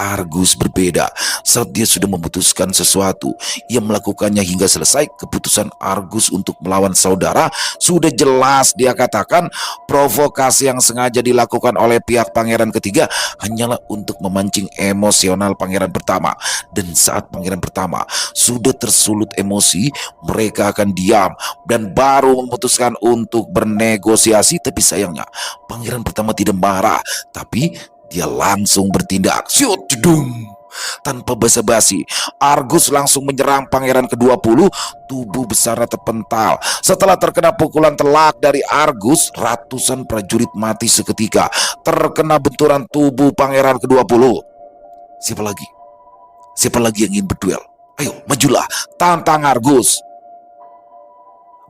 Argus berbeda. Saat dia sudah memutuskan sesuatu, ia melakukannya hingga selesai. Keputusan Argus untuk melawan saudara sudah jelas. Dia katakan provokasi yang sengaja dilakukan oleh pihak pangeran ketiga hanyalah untuk memancing emosional pangeran pertama. Dan saat pangeran pertama sudah tersulut emosi, mereka akan diam dan baru memutuskan untuk bernegosiasi. Tapi sayangnya pangeran pertama tidak marah, tapi dia langsung bertindak. Syut, jedung. Tanpa basa-basi, Argus langsung menyerang pangeran ke-20. Tubuh besarnya terpental. Setelah terkena pukulan telak dari Argus, ratusan prajurit mati seketika terkena benturan tubuh pangeran ke-20. Siapa lagi? Siapa lagi yang ingin berduel? Ayo, majulah, tantang Argus.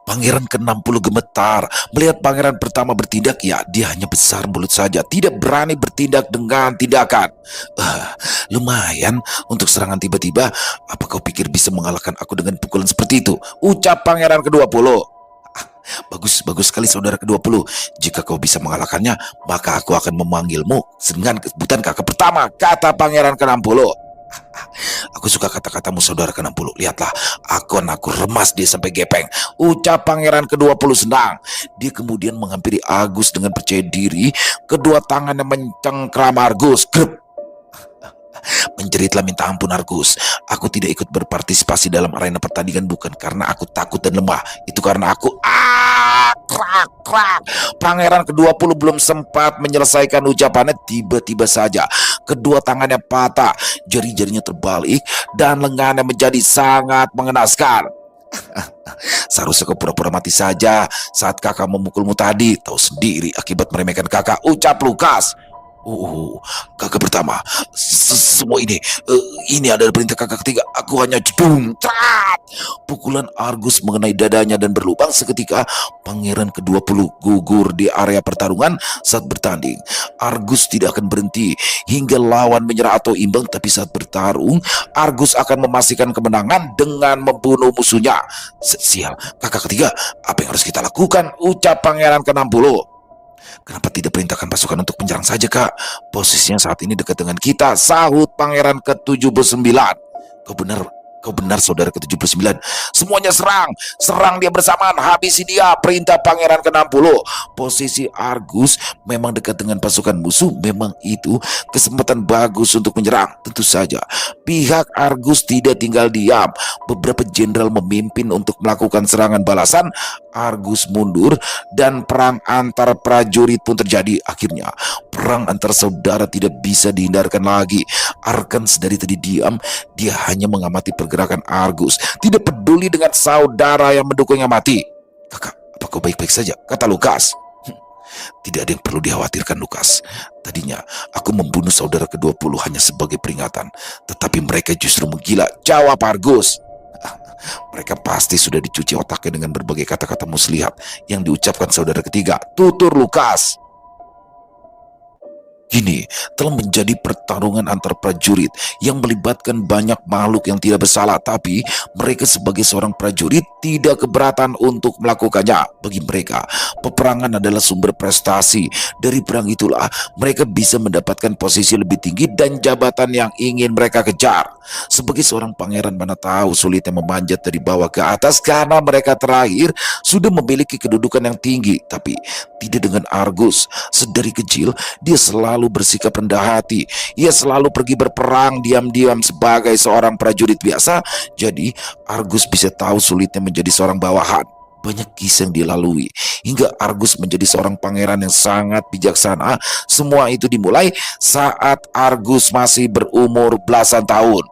Pangeran ke-60 gemetar melihat pangeran pertama bertindak. Ya, dia hanya besar mulut saja, tidak berani bertindak dengan tindakan. Lumayan untuk serangan tiba-tiba. Apa kau pikir bisa mengalahkan aku dengan pukulan seperti itu? Ucap pangeran ke-20. Bagus sekali saudara ke-20. Jika kau bisa mengalahkannya, maka aku akan memanggilmu dengan sebutan kakak pertama, kata pangeran ke-60. Aku suka kata-katamu saudara ke-60. Lihatlah, aku remas dia sampai gepeng. Ucap pangeran ke-20 senang. Dia kemudian menghampiri Argus dengan percaya diri. Kedua tangannya mencengkram Argus. Grup. Menjeritlah minta ampun Argus. Aku tidak ikut berpartisipasi dalam arena pertandingan bukan karena aku takut dan lemah. Itu karena aku krak. Pangeran ke-20 belum sempat menyelesaikan ucapannya, tiba-tiba saja kedua tangannya patah, jari-jarinya terbalik dan lengannya menjadi sangat mengenaskan. Seharusnya kau pura-pura mati saja saat kakak memukulmu tadi. Tahu sendiri akibat meremehkan kakak, ucap Lukas. Kakak pertama, semua ini adalah perintah kakak ketiga. Aku hanya jedung, trat. Pukulan Argus mengenai dadanya dan berlubang. Seketika pangeran ke-20 gugur di area pertarungan saat bertanding. Argus tidak akan berhenti hingga lawan menyerah atau imbang, tapi saat bertarung Argus akan memastikan kemenangan dengan membunuh musuhnya. Sial, kakak ketiga, apa yang harus kita lakukan? Ucap pangeran ke-60. Kenapa tidak perintahkan pasukan untuk menyerang saja, Kak? Posisinya saat ini dekat dengan kita, sahut pangeran ke-79. Kau benar saudara ke-79. Semuanya serang dia bersamaan, habisi dia, perintah pangeran ke-60. Posisi Argus memang dekat dengan pasukan musuh. Memang itu kesempatan bagus untuk menyerang. Tentu saja pihak Argus tidak tinggal diam. Beberapa jenderal memimpin untuk melakukan serangan balasan. Argus mundur dan perang antar prajurit pun terjadi. Akhirnya perang antar saudara tidak bisa dihindarkan lagi. Arkans dari tadi diam. Dia hanya mengamati pergerakan Argus, tidak peduli dengan saudara yang mendukungnya mati. Kakak, apa kau baik-baik saja? Kata Lukas. Tidak ada yang perlu dikhawatirkan, Lukas. Tadinya aku membunuh saudara ke-20 hanya sebagai peringatan, tetapi mereka justru menggila, jawab Argus. Mereka pasti sudah dicuci otaknya dengan berbagai kata-kata muslihat yang diucapkan saudara ketiga, tutur Lukas. Kini telah menjadi pertarungan antar prajurit yang melibatkan banyak makhluk yang tidak bersalah, tapi mereka sebagai seorang prajurit tidak keberatan untuk melakukannya. Bagi mereka, peperangan adalah sumber prestasi. Dari perang itulah mereka bisa mendapatkan posisi lebih tinggi dan jabatan yang ingin mereka kejar. Sebagai seorang pangeran, mana tahu sulitnya memanjat dari bawah ke atas karena mereka terakhir sudah memiliki kedudukan yang tinggi. Tapi tidak dengan Argus. Sedari kecil dia selalu bersikap rendah hati. Ia selalu pergi berperang diam-diam sebagai seorang prajurit biasa. Jadi Argus bisa tahu sulitnya menjadi seorang bawahan. Banyak kisah yang dilalui hingga Argus menjadi seorang pangeran yang sangat bijaksana. Semua itu dimulai saat Argus masih berumur belasan tahun.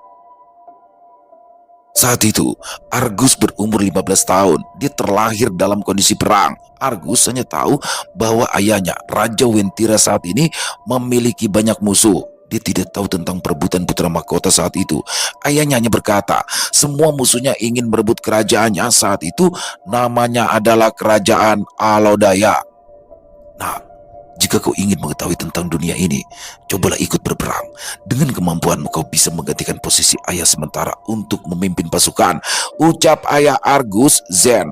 Saat itu, Argus berumur 15 tahun. Dia terlahir dalam kondisi perang. Argus hanya tahu bahwa ayahnya, Raja Wentira saat ini memiliki banyak musuh. Dia tidak tahu tentang perebutan putra mahkota saat itu. Ayahnya hanya berkata, semua musuhnya ingin merebut kerajaannya saat itu, namanya adalah Kerajaan Alodaya. Nah, jika kau ingin mengetahui tentang dunia ini, cobalah ikut berperang. Dengan kemampuanmu kau bisa menggantikan posisi ayah sementara untuk memimpin pasukan, ucap ayah Argus Zen.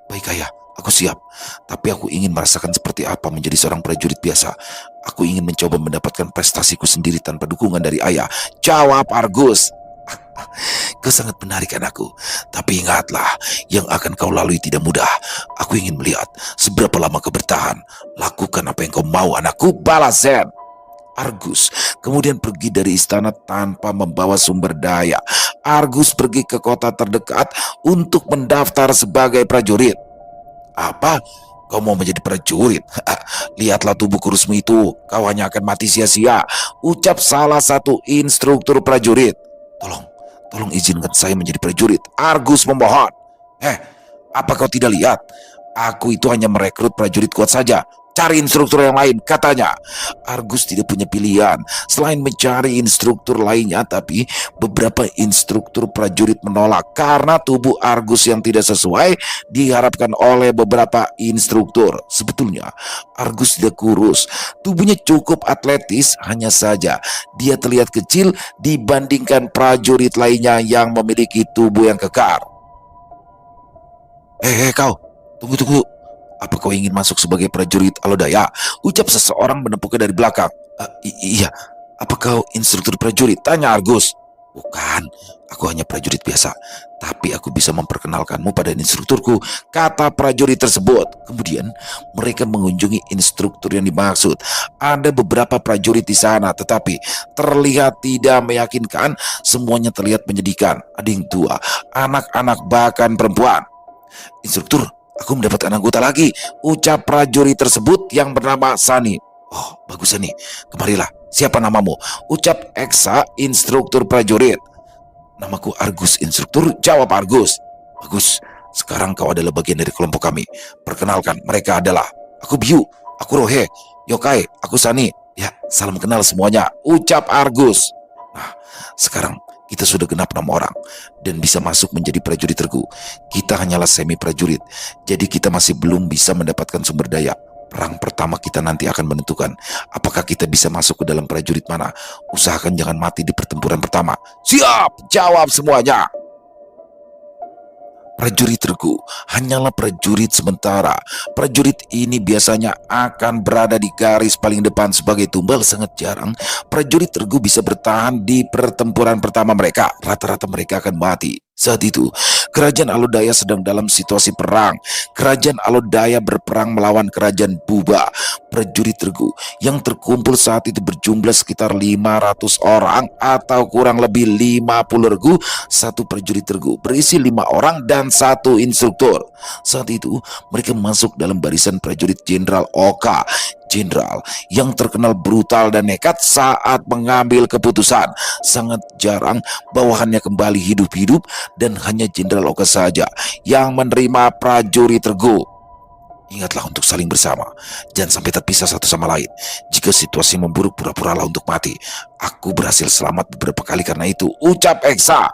Baik ayah, aku siap. Tapi aku ingin merasakan seperti apa menjadi seorang prajurit biasa. Aku ingin mencoba mendapatkan prestasiku sendiri tanpa dukungan dari ayah, jawab Argus. Kau sangat menarik anakku. Tapi ingatlah, yang akan kau lalui tidak mudah. Aku ingin melihat seberapa lama kau bertahan. Lakukan apa yang kau mau anakku, balas Zen. Argus kemudian pergi dari istana tanpa membawa sumber daya. Argus pergi ke kota terdekat untuk mendaftar sebagai prajurit. Apa? Kau mau menjadi prajurit? Lihatlah tubuh kurusmu itu, kau hanya akan mati sia-sia, ucap salah satu instruktur prajurit. Tolong izinkan saya menjadi prajurit, Argus memohon. Apa kau tidak lihat? Aku itu hanya merekrut prajurit kuat saja. Cari instruktur yang lain, katanya. Argus tidak punya pilihan selain mencari instruktur lainnya, tapi beberapa instruktur prajurit menolak karena tubuh Argus yang tidak sesuai diharapkan oleh beberapa instruktur. Sebetulnya Argus tidak kurus, tubuhnya cukup atletis, hanya saja dia terlihat kecil dibandingkan prajurit lainnya yang memiliki tubuh yang kekar. Kau, tunggu. Apa kau ingin masuk sebagai prajurit Alodaya? Ucap seseorang menepuknya dari belakang. Iya. Apa kau instruktur prajurit? Tanya Argus. Bukan, aku hanya prajurit biasa. Tapi aku bisa memperkenalkanmu pada instrukturku, kata prajurit tersebut. Kemudian mereka mengunjungi instruktur yang dimaksud. Ada beberapa prajurit di sana, tetapi terlihat tidak meyakinkan. Semuanya terlihat menyedihkan. Ada yang tua, anak-anak, bahkan perempuan. Instruktur, aku mendapatkan anggota lagi, ucap prajurit tersebut yang bernama Sani. Oh, bagus Sani, kemarilah. Siapa namamu? Ucap Eksa, instruktur prajurit. Namaku Argus, instruktur, jawab Argus. Bagus, sekarang kau adalah bagian dari kelompok kami. Perkenalkan, mereka adalah aku Biu, aku Rohe, Yokai, aku Sani. Ya, salam kenal semuanya, ucap Argus. Nah, sekarang kita sudah genap 6 orang dan bisa masuk menjadi prajurit regu. Kita hanyalah semi prajurit, jadi kita masih belum bisa mendapatkan sumber daya. Perang pertama kita nanti akan menentukan apakah kita bisa masuk ke dalam prajurit mana. Usahakan jangan mati di pertempuran pertama. Siap, jawab semuanya. Prajurit regu hanyalah prajurit sementara. Prajurit ini biasanya akan berada di garis paling depan sebagai tumbal. Sangat jarang prajurit regu bisa bertahan di pertempuran pertama mereka. Rata-rata mereka akan mati. Saat itu, Kerajaan Alodaya sedang dalam situasi perang. Kerajaan Alodaya berperang melawan Kerajaan Buba. Prajurit regu yang terkumpul saat itu berjumlah sekitar 500 orang atau kurang lebih 50 regu. Satu prajurit regu berisi 5 orang dan 1 instruktur. Saat itu, mereka masuk dalam barisan prajurit Jenderal Oka. Jenderal yang terkenal brutal dan nekat saat mengambil keputusan. Sangat jarang bawahannya kembali hidup-hidup dan hanya Jenderal Oka saja yang menerima prajurit regu. Ingatlah untuk saling bersama. Jangan sampai terpisah satu sama lain. Jika situasi memburuk, pura-puralah untuk mati. Aku berhasil selamat beberapa kali karena itu, ucap Eksa.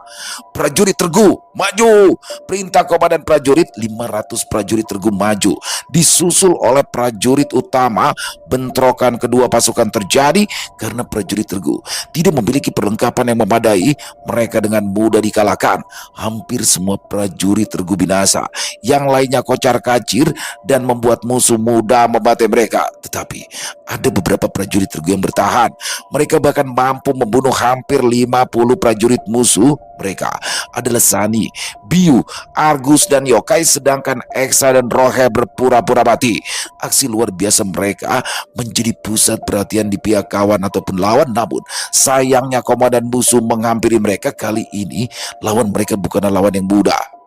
Prajurit regu, maju. Perintah komandan prajurit, 500 prajurit regu maju. Disusul oleh prajurit utama. Bentrokan kedua pasukan terjadi karena prajurit regu tidak memiliki perlengkapan yang memadai. Mereka dengan mudah dikalahkan. Hampir semua prajurit regu binasa. Yang lainnya kocar-kacir dan membuat musuh mudah membantai mereka. Tetapi ada beberapa prajurit regu yang bertahan. Mereka bahkan mampu membunuh hampir 50 prajurit musuh. Mereka adalah Sani, Biu, Argus, dan Yokai, sedangkan Eksa dan Rohe berpura-pura mati. Aksi luar biasa mereka menjadi pusat perhatian di pihak kawan ataupun lawan. Namun sayangnya komandan musuh menghampiri mereka. Kali ini lawan mereka bukanlah lawan yang mudah.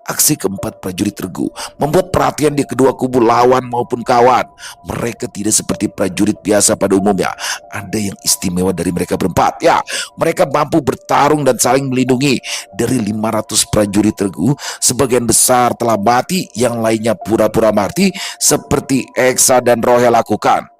Aksi keempat prajurit regu membuat perhatian di kedua kubu lawan maupun kawan. Mereka tidak seperti prajurit biasa pada umumnya. Ada yang istimewa dari mereka berempat. Ya, mereka mampu bertarung dan saling melindungi. Dari 500 prajurit regu, sebagian besar telah mati, yang lainnya pura-pura mati seperti Eksa dan Rohe lakukan.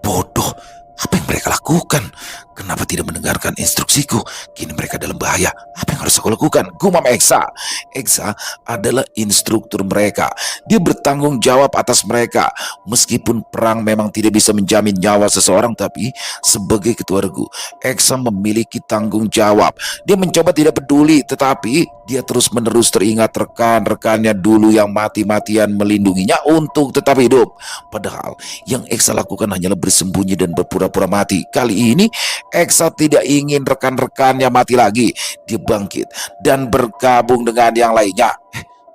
Bodoh, Apa yang mereka lakukan? Kenapa tidak mendengarkan instruksiku? Kini mereka dalam bahaya. Apa yang harus aku lakukan? Gumam Eksa. Eksa adalah instruktur mereka. Dia bertanggung jawab atas mereka. Meskipun perang memang tidak bisa menjamin nyawa seseorang, tapi sebagai ketua regu, Eksa memiliki tanggung jawab. Dia mencoba tidak peduli, tetapi dia terus-menerus teringat rekan-rekannya dulu yang mati-matian melindunginya untuk tetap hidup. Padahal yang Eksa lakukan hanyalah bersembunyi dan berpura-pura mati. Kali ini Eksa tidak ingin rekan-rekannya mati lagi. Dia bangkit dan bergabung dengan yang lainnya.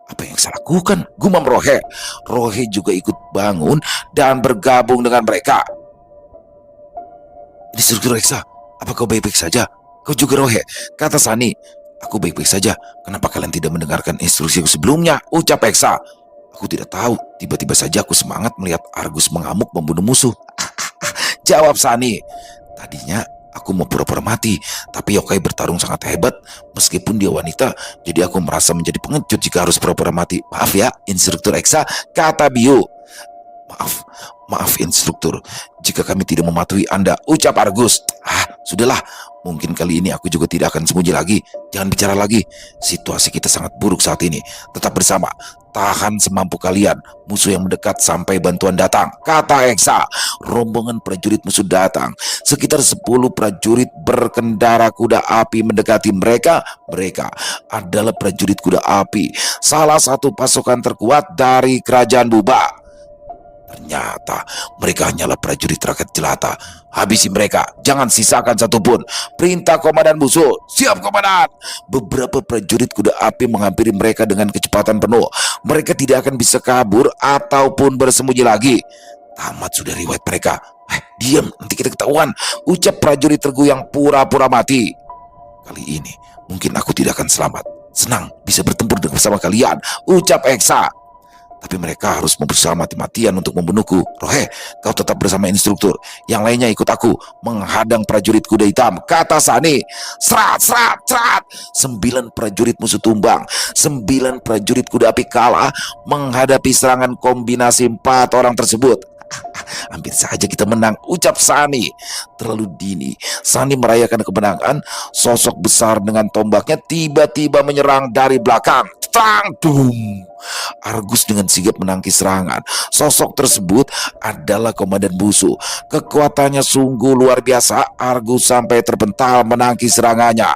Apa yang saya lakukan? Gumam Rohe. Rohe juga ikut bangun dan bergabung dengan mereka. Instruktur Eksa, apa kau baik-baik saja? Kau juga Rohe? Kata Sani. Aku baik-baik saja. Kenapa kalian tidak mendengarkan instruksiku sebelumnya? Ucap Eksa. Aku tidak tahu. Tiba-tiba saja aku semangat melihat Argus mengamuk membunuh musuh. Jawab Sani. Tadinya aku mau pura-pura mati, tapi Yokai bertarung sangat hebat. Meskipun dia wanita, jadi aku merasa menjadi pengecut jika harus pura-pura mati. Maaf ya, instruktur Eksa, kata Bio. Maaf instruktur, jika kami tidak mematuhi Anda, ucap Argus. Sudahlah, mungkin kali ini aku juga tidak akan sembunyi lagi. Jangan bicara lagi, situasi kita sangat buruk saat ini. Tetap bersama, tahan semampu kalian. Musuh yang mendekat sampai bantuan datang, kata Eksa. Rombongan prajurit musuh datang. Sekitar 10 prajurit berkendara kuda api mendekati mereka. Mereka adalah prajurit kuda api, salah satu pasukan terkuat dari kerajaan Buba. Ternyata mereka hanyalah prajurit rakyat jelata. Habisi mereka, jangan sisakan satupun. Perintah komandan musuh. Siap komandan. Beberapa prajurit kuda api menghampiri mereka dengan kecepatan penuh. Mereka tidak akan bisa kabur ataupun bersembunyi lagi. Tamat sudah riwayat mereka. Diam, nanti kita ketahuan, ucap prajurit regu yang pura-pura mati. Kali ini mungkin aku tidak akan selamat. Senang bisa bertempur bersama kalian, ucap Eksa. Tapi mereka harus berusaha mati-matian untuk membunuhku. Rohe, kau tetap bersama instruktur. Yang lainnya ikut aku menghadang prajurit kuda hitam, kata Sani. Serat, serat, serat. 9 prajurit musuh tumbang. 9 prajurit kuda api kalah menghadapi serangan kombinasi 4 orang tersebut. Hampir saja kita menang, ucap Sani. Terlalu dini Sani merayakan kemenangan. Sosok besar dengan tombaknya tiba-tiba menyerang dari belakang. Tang, dum. Argus dengan sigap menangkis serangan. Sosok tersebut adalah komandan musuh. Kekuatannya sungguh luar biasa. Argus sampai terpental menangkis serangannya.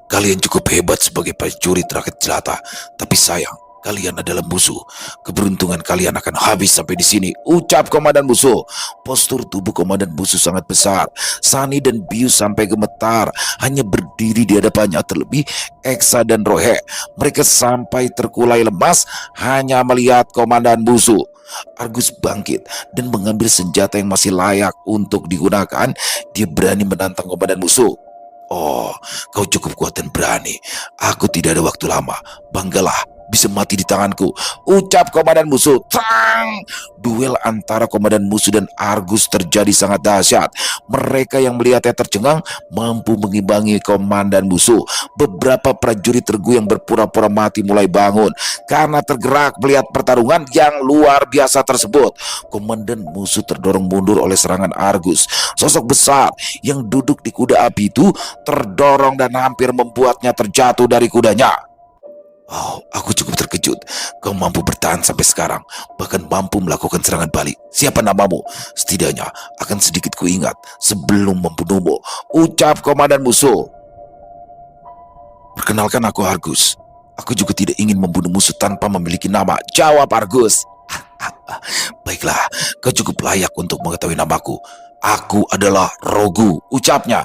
Kalian cukup hebat sebagai prajurit rakyat jelata, tapi sayang, kalian adalah musuh. Keberuntungan kalian akan habis sampai di sini, ucap komandan musuh. Postur tubuh komandan musuh sangat besar. Sani dan Bius sampai gemetar hanya berdiri di hadapannya, terlebih Eksa dan Rohe. Mereka sampai terkulai lemas hanya melihat komandan musuh. Argus bangkit dan mengambil senjata yang masih layak untuk digunakan. Dia berani menantang komandan musuh. Oh, kau cukup kuat dan berani. Aku tidak ada waktu lama. Banggalah bisa mati di tanganku, ucap komandan musuh. Trang! Duel antara komandan musuh dan Argus terjadi sangat dahsyat. Mereka yang melihatnya tercengang mampu mengimbangi komandan musuh. Beberapa prajurit regu yang berpura-pura mati mulai bangun karena tergerak melihat pertarungan yang luar biasa tersebut. Komandan musuh terdorong mundur oleh serangan Argus. Sosok besar yang duduk di kuda api itu terdorong dan hampir membuatnya terjatuh dari kudanya. Oh, aku cukup terkejut. Kau mampu bertahan sampai sekarang, bahkan mampu melakukan serangan balik. Siapa namamu? Setidaknya akan sedikit kuingat sebelum membunuhmu, ucap komandan musuh. Perkenalkan, aku Argus. Aku juga tidak ingin membunuh musuh tanpa memiliki nama, jawab Argus. Baiklah, kau cukup layak untuk mengetahui namaku. Aku adalah Rogu, ucapnya.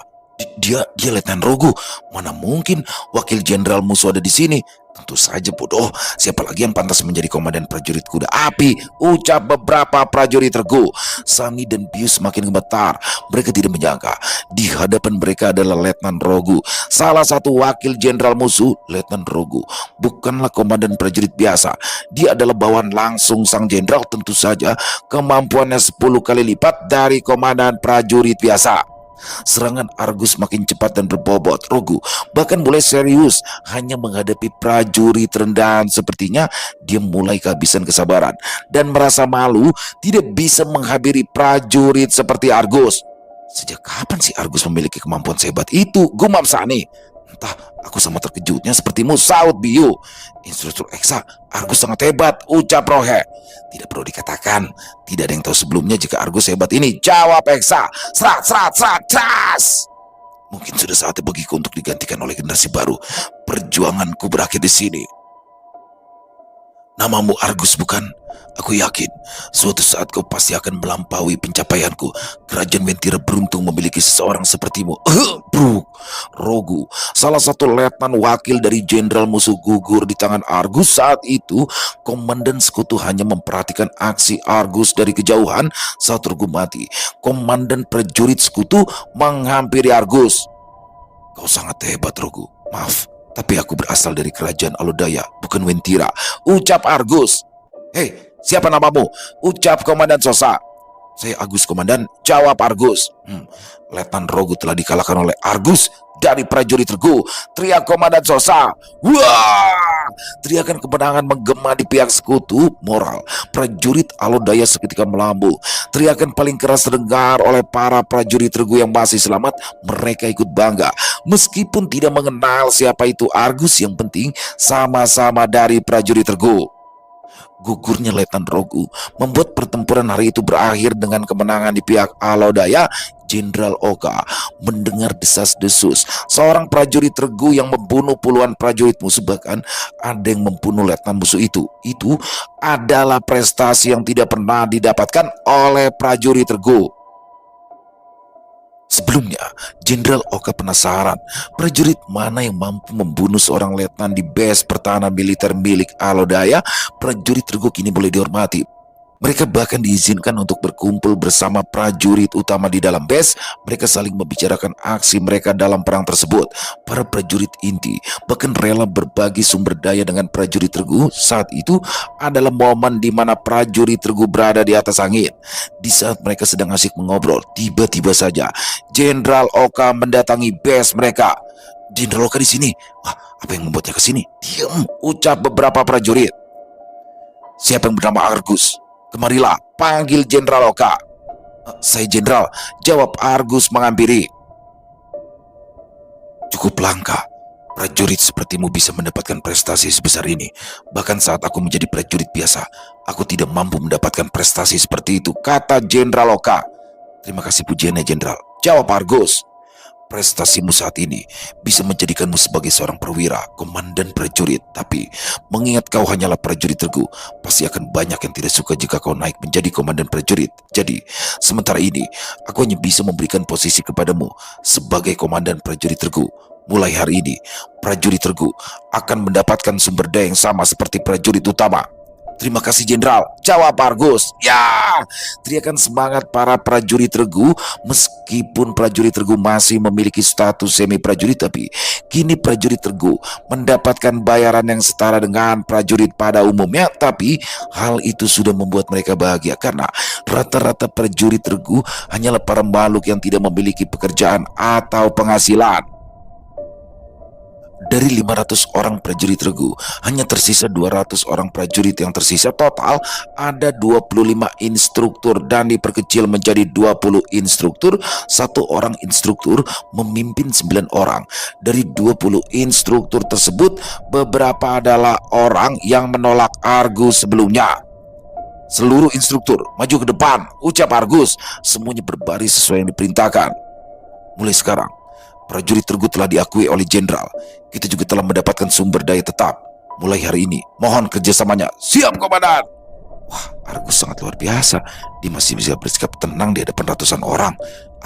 Dia Letnan Rogu. Mana mungkin wakil jenderal musuh ada di sini? Tentu saja bodoh. Siapa lagi yang pantas menjadi komandan prajurit kuda api? Ucap beberapa prajurit regu. Sani dan Bius semakin gemetar. Mereka tidak menyangka di hadapan mereka adalah Letnan Rogu, salah satu wakil jenderal musuh. Letnan Rogu bukanlah komandan prajurit biasa. Dia adalah bawahan langsung sang jenderal. Tentu saja kemampuannya 10 kali lipat dari komandan prajurit biasa. Serangan Argus makin cepat dan berbobot. Rogu bahkan mulai serius hanya menghadapi prajurit rendahan. Sepertinya dia mulai kehabisan kesabaran dan merasa malu tidak bisa menghabiri prajurit seperti Argus. Sejak kapan sih Argus memiliki kemampuan sehebat itu? Gumam Sani. Entah, aku sama terkejutnya sepertimu, saut Biu. Instruktur Eksa, Argus sangat hebat, ucap Rohe. Tidak perlu dikatakan, tidak ada yang tahu sebelumnya jika Argus hebat ini, jawab Eksa. Serat, serat, serat, cas. Mungkin sudah saatnya bagiku untuk digantikan oleh generasi baru. Perjuanganku berakhir di sini. Namamu Argus bukan? Aku yakin suatu saat kau pasti akan melampaui pencapaianku. Kerajaan Mentira beruntung memiliki seseorang sepertimu. Bruk. Rogu, salah satu letnan wakil dari jenderal musuh, gugur di tangan Argus. Saat itu komandan sekutu hanya memperhatikan aksi Argus dari kejauhan. Saat Rogu mati, komandan prajurit sekutu menghampiri Argus. Kau sangat hebat, Rogu. Maaf, tapi aku berasal dari kerajaan Alodaya, bukan Wentira, ucap Argus. Hei, siapa namamu? Ucap Komandan Sosa. Saya Agus Komandan, jawab Argus. Letnan Rogu telah dikalahkan oleh Argus dari prajurit Regu, teriak Komandan Sosa. Wah! Teriakan kemenangan menggema di pihak sekutu. Moral prajurit Alodaya seketika melambung. Teriakan paling keras terdengar oleh para prajurit Regu yang masih selamat. Mereka ikut bangga meskipun tidak mengenal siapa itu Argus. Yang penting sama-sama dari prajurit Regu. Gugurnya Letnan Rogu membuat pertempuran hari itu berakhir dengan kemenangan di pihak Alodaya. Jenderal Oka mendengar desas-desus seorang prajurit Regu yang membunuh puluhan prajurit musuh, bahkan ada yang membunuh letnan musuh itu. Itu adalah prestasi yang tidak pernah didapatkan oleh prajurit Regu. Sebelumnya, Jenderal Oka penasaran prajurit mana yang mampu membunuh seorang letnan di base pertahanan militer milik Alodaya. Prajurit Regu kini boleh dihormati. Mereka bahkan diizinkan untuk berkumpul bersama prajurit utama di dalam base. Mereka saling membicarakan aksi mereka dalam perang tersebut. Para prajurit inti bahkan rela berbagi sumber daya dengan prajurit Regu. Saat itu adalah momen di mana prajurit Regu berada di atas angin. Di saat mereka sedang asik mengobrol, tiba-tiba saja Jenderal Oka mendatangi base mereka. Jenderal Oka di sini. Wah, apa yang membuatnya ke sini? Diam, ucap beberapa prajurit. Siapa yang bernama Argus? Kemarilah, panggil Jenderal Oka. Saya Jenderal, jawab Argus menghampiri. Cukup langka prajurit sepertimu bisa mendapatkan prestasi sebesar ini. Bahkan saat aku menjadi prajurit biasa, aku tidak mampu mendapatkan prestasi seperti itu, kata Jenderal Oka. Terima kasih pujiannya Jenderal, jawab Argus. Prestasimu saat ini bisa menjadikanmu sebagai seorang perwira, komandan prajurit. Tapi mengingat kau hanyalah prajurit Regu, pasti akan banyak yang tidak suka jika kau naik menjadi komandan prajurit. Jadi sementara ini aku hanya bisa memberikan posisi kepadamu sebagai komandan prajurit Regu. Mulai hari ini prajurit Regu akan mendapatkan sumber daya yang sama seperti prajurit utama. Terima kasih Jenderal, jawab Argus. Ya, teriakan semangat para prajurit Regu. Meskipun prajurit Regu masih memiliki status semi prajurit, tapi kini prajurit Regu mendapatkan bayaran yang setara dengan prajurit pada umumnya. Tapi hal itu sudah membuat mereka bahagia karena rata-rata prajurit Regu hanyalah para makhluk yang tidak memiliki pekerjaan atau penghasilan. Dari 500 orang prajurit Regu, hanya tersisa 200 orang prajurit yang tersisa. Total ada 25 instruktur dan diperkecil menjadi 20 instruktur. Satu orang instruktur memimpin 9 orang. Dari 20 instruktur tersebut, beberapa adalah orang yang menolak Argus sebelumnya. Seluruh instruktur maju ke depan, ucap Argus. Semuanya berbaris sesuai yang diperintahkan. Mulai sekarang prajurit Regu telah diakui oleh Jenderal. Kita juga telah mendapatkan sumber daya tetap. Mulai hari ini, mohon kerjasamanya. Siap, Komandan. Wah, Argus sangat luar biasa. Dia masih bisa bersikap tenang di hadapan ratusan orang.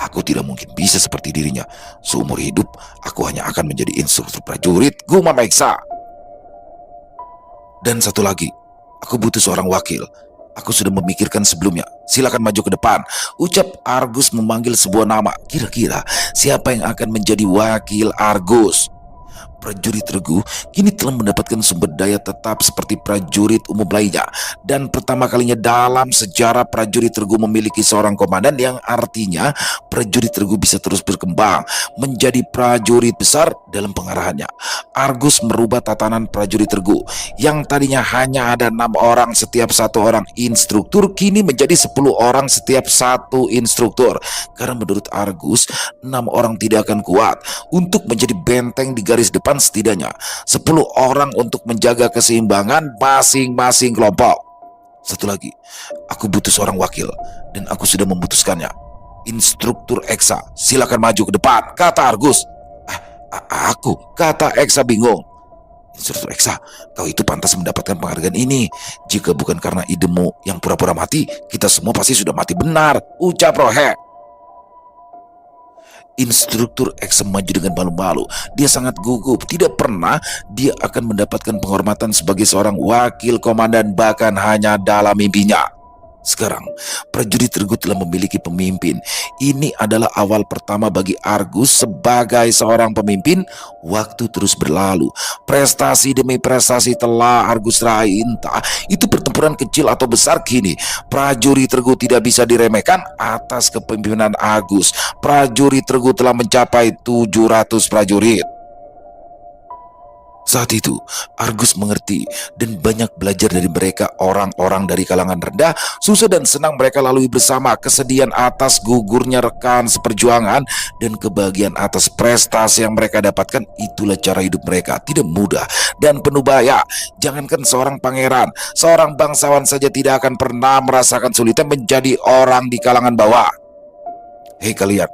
Aku tidak mungkin bisa seperti dirinya. Seumur hidup, aku hanya akan menjadi instruktur prajurit, gumam Eksa. Dan satu lagi, aku butuh seorang wakil. Aku sudah memikirkan sebelumnya. Silakan maju ke depan, ucap Argus memanggil sebuah nama. Kira-kira siapa yang akan menjadi wakil Argus? Prajurit Regu kini telah mendapatkan sumber daya tetap seperti prajurit umum lainnya. Dan pertama kalinya dalam sejarah prajurit Regu memiliki seorang komandan, yang artinya prajurit Regu bisa terus berkembang menjadi prajurit besar dalam pengarahannya. Argus merubah tatanan prajurit Regu yang tadinya hanya ada 6 orang setiap satu orang instruktur, kini menjadi 10 orang setiap satu instruktur. Karena menurut Argus, 6 orang tidak akan kuat untuk menjadi benteng di garis depan, setidaknya 10 orang untuk menjaga keseimbangan masing-masing kelompok. Satu lagi, aku butuh seorang wakil dan aku sudah memutuskannya. Instruktur Eksa, silakan maju ke depan, kata Argus. Aku, kata Eksa bingung. Instruktur Eksa, kau itu pantas mendapatkan penghargaan ini. Jika bukan karena idemu yang pura-pura mati, kita semua pasti sudah mati benar, ucap Rohe. Instruktur X maju dengan malu-malu. Dia sangat gugup. Tidak pernah dia akan mendapatkan penghormatan sebagai seorang wakil komandan, bahkan hanya dalam mimpinya. Sekarang, prajurit Regu telah memiliki pemimpin. Ini adalah awal pertama bagi Argus sebagai seorang pemimpin. Waktu terus berlalu. Prestasi demi prestasi telah Argus raih. Entah itu pertempuran kecil atau besar, kini prajurit Regu tidak bisa diremehkan atas kepemimpinan Argus. Prajurit Regu telah mencapai 700 prajurit. Saat itu, Argus mengerti dan banyak belajar dari mereka, orang-orang dari kalangan rendah. Susah dan senang mereka lalui bersama, kesedihan atas gugurnya rekan seperjuangan dan kebahagiaan atas prestasi yang mereka dapatkan. Itulah cara hidup mereka, tidak mudah dan penuh bahaya. Jangankan seorang pangeran, seorang bangsawan saja tidak akan pernah merasakan sulitnya menjadi orang di kalangan bawah. Hei kalian,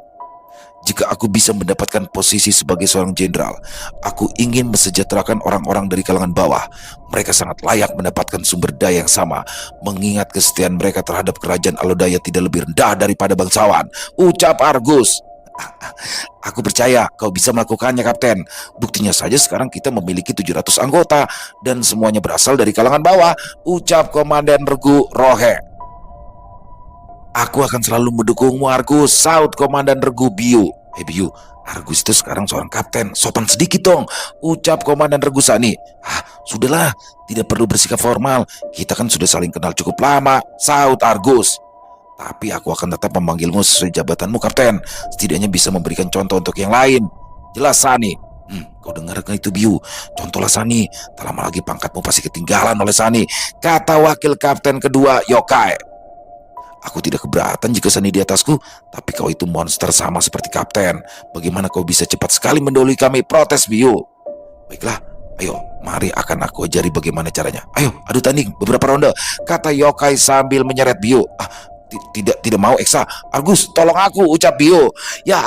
jika aku bisa mendapatkan posisi sebagai seorang jenderal, aku ingin mesejahterakan orang-orang dari kalangan bawah. Mereka sangat layak mendapatkan sumber daya yang sama, mengingat kesetiaan mereka terhadap kerajaan Alodaya tidak lebih rendah daripada bangsawan, ucap Argus. Aku percaya kau bisa melakukannya, Kapten. Buktinya saja sekarang kita memiliki 700 anggota dan semuanya berasal dari kalangan bawah, ucap Komandan Regu Rohe. Aku akan selalu mendukungmu, Argus, saut Komandan Regu Biu. Biu, Argus itu sekarang seorang kapten, sopan sedikit dong, ucap Komandan Regu Sani. Sudahlah, tidak perlu bersikap formal, kita kan sudah saling kenal cukup lama, saut Argus. Tapi aku akan tetap memanggilmu sesuai jabatanmu, Kapten. Setidaknya bisa memberikan contoh untuk yang lain. Jelas, Sani. Kau dengar kan itu, Biu? Contohlah, Sani. Tak lama lagi pangkatmu pasti ketinggalan oleh Sani, kata wakil kapten kedua, Yokai. Aku tidak keberatan jika Sani di atasku, tapi kau itu monster sama seperti Kapten. Bagaimana kau bisa cepat sekali mendahului kami, protes Biu. Baiklah, ayo, mari akan aku ajari bagaimana caranya. Ayo, adu tanding beberapa ronde, kata Yokai sambil menyeret Biu. Tidak mau, Eksa. Argus, tolong aku, ucap Bio. Ya,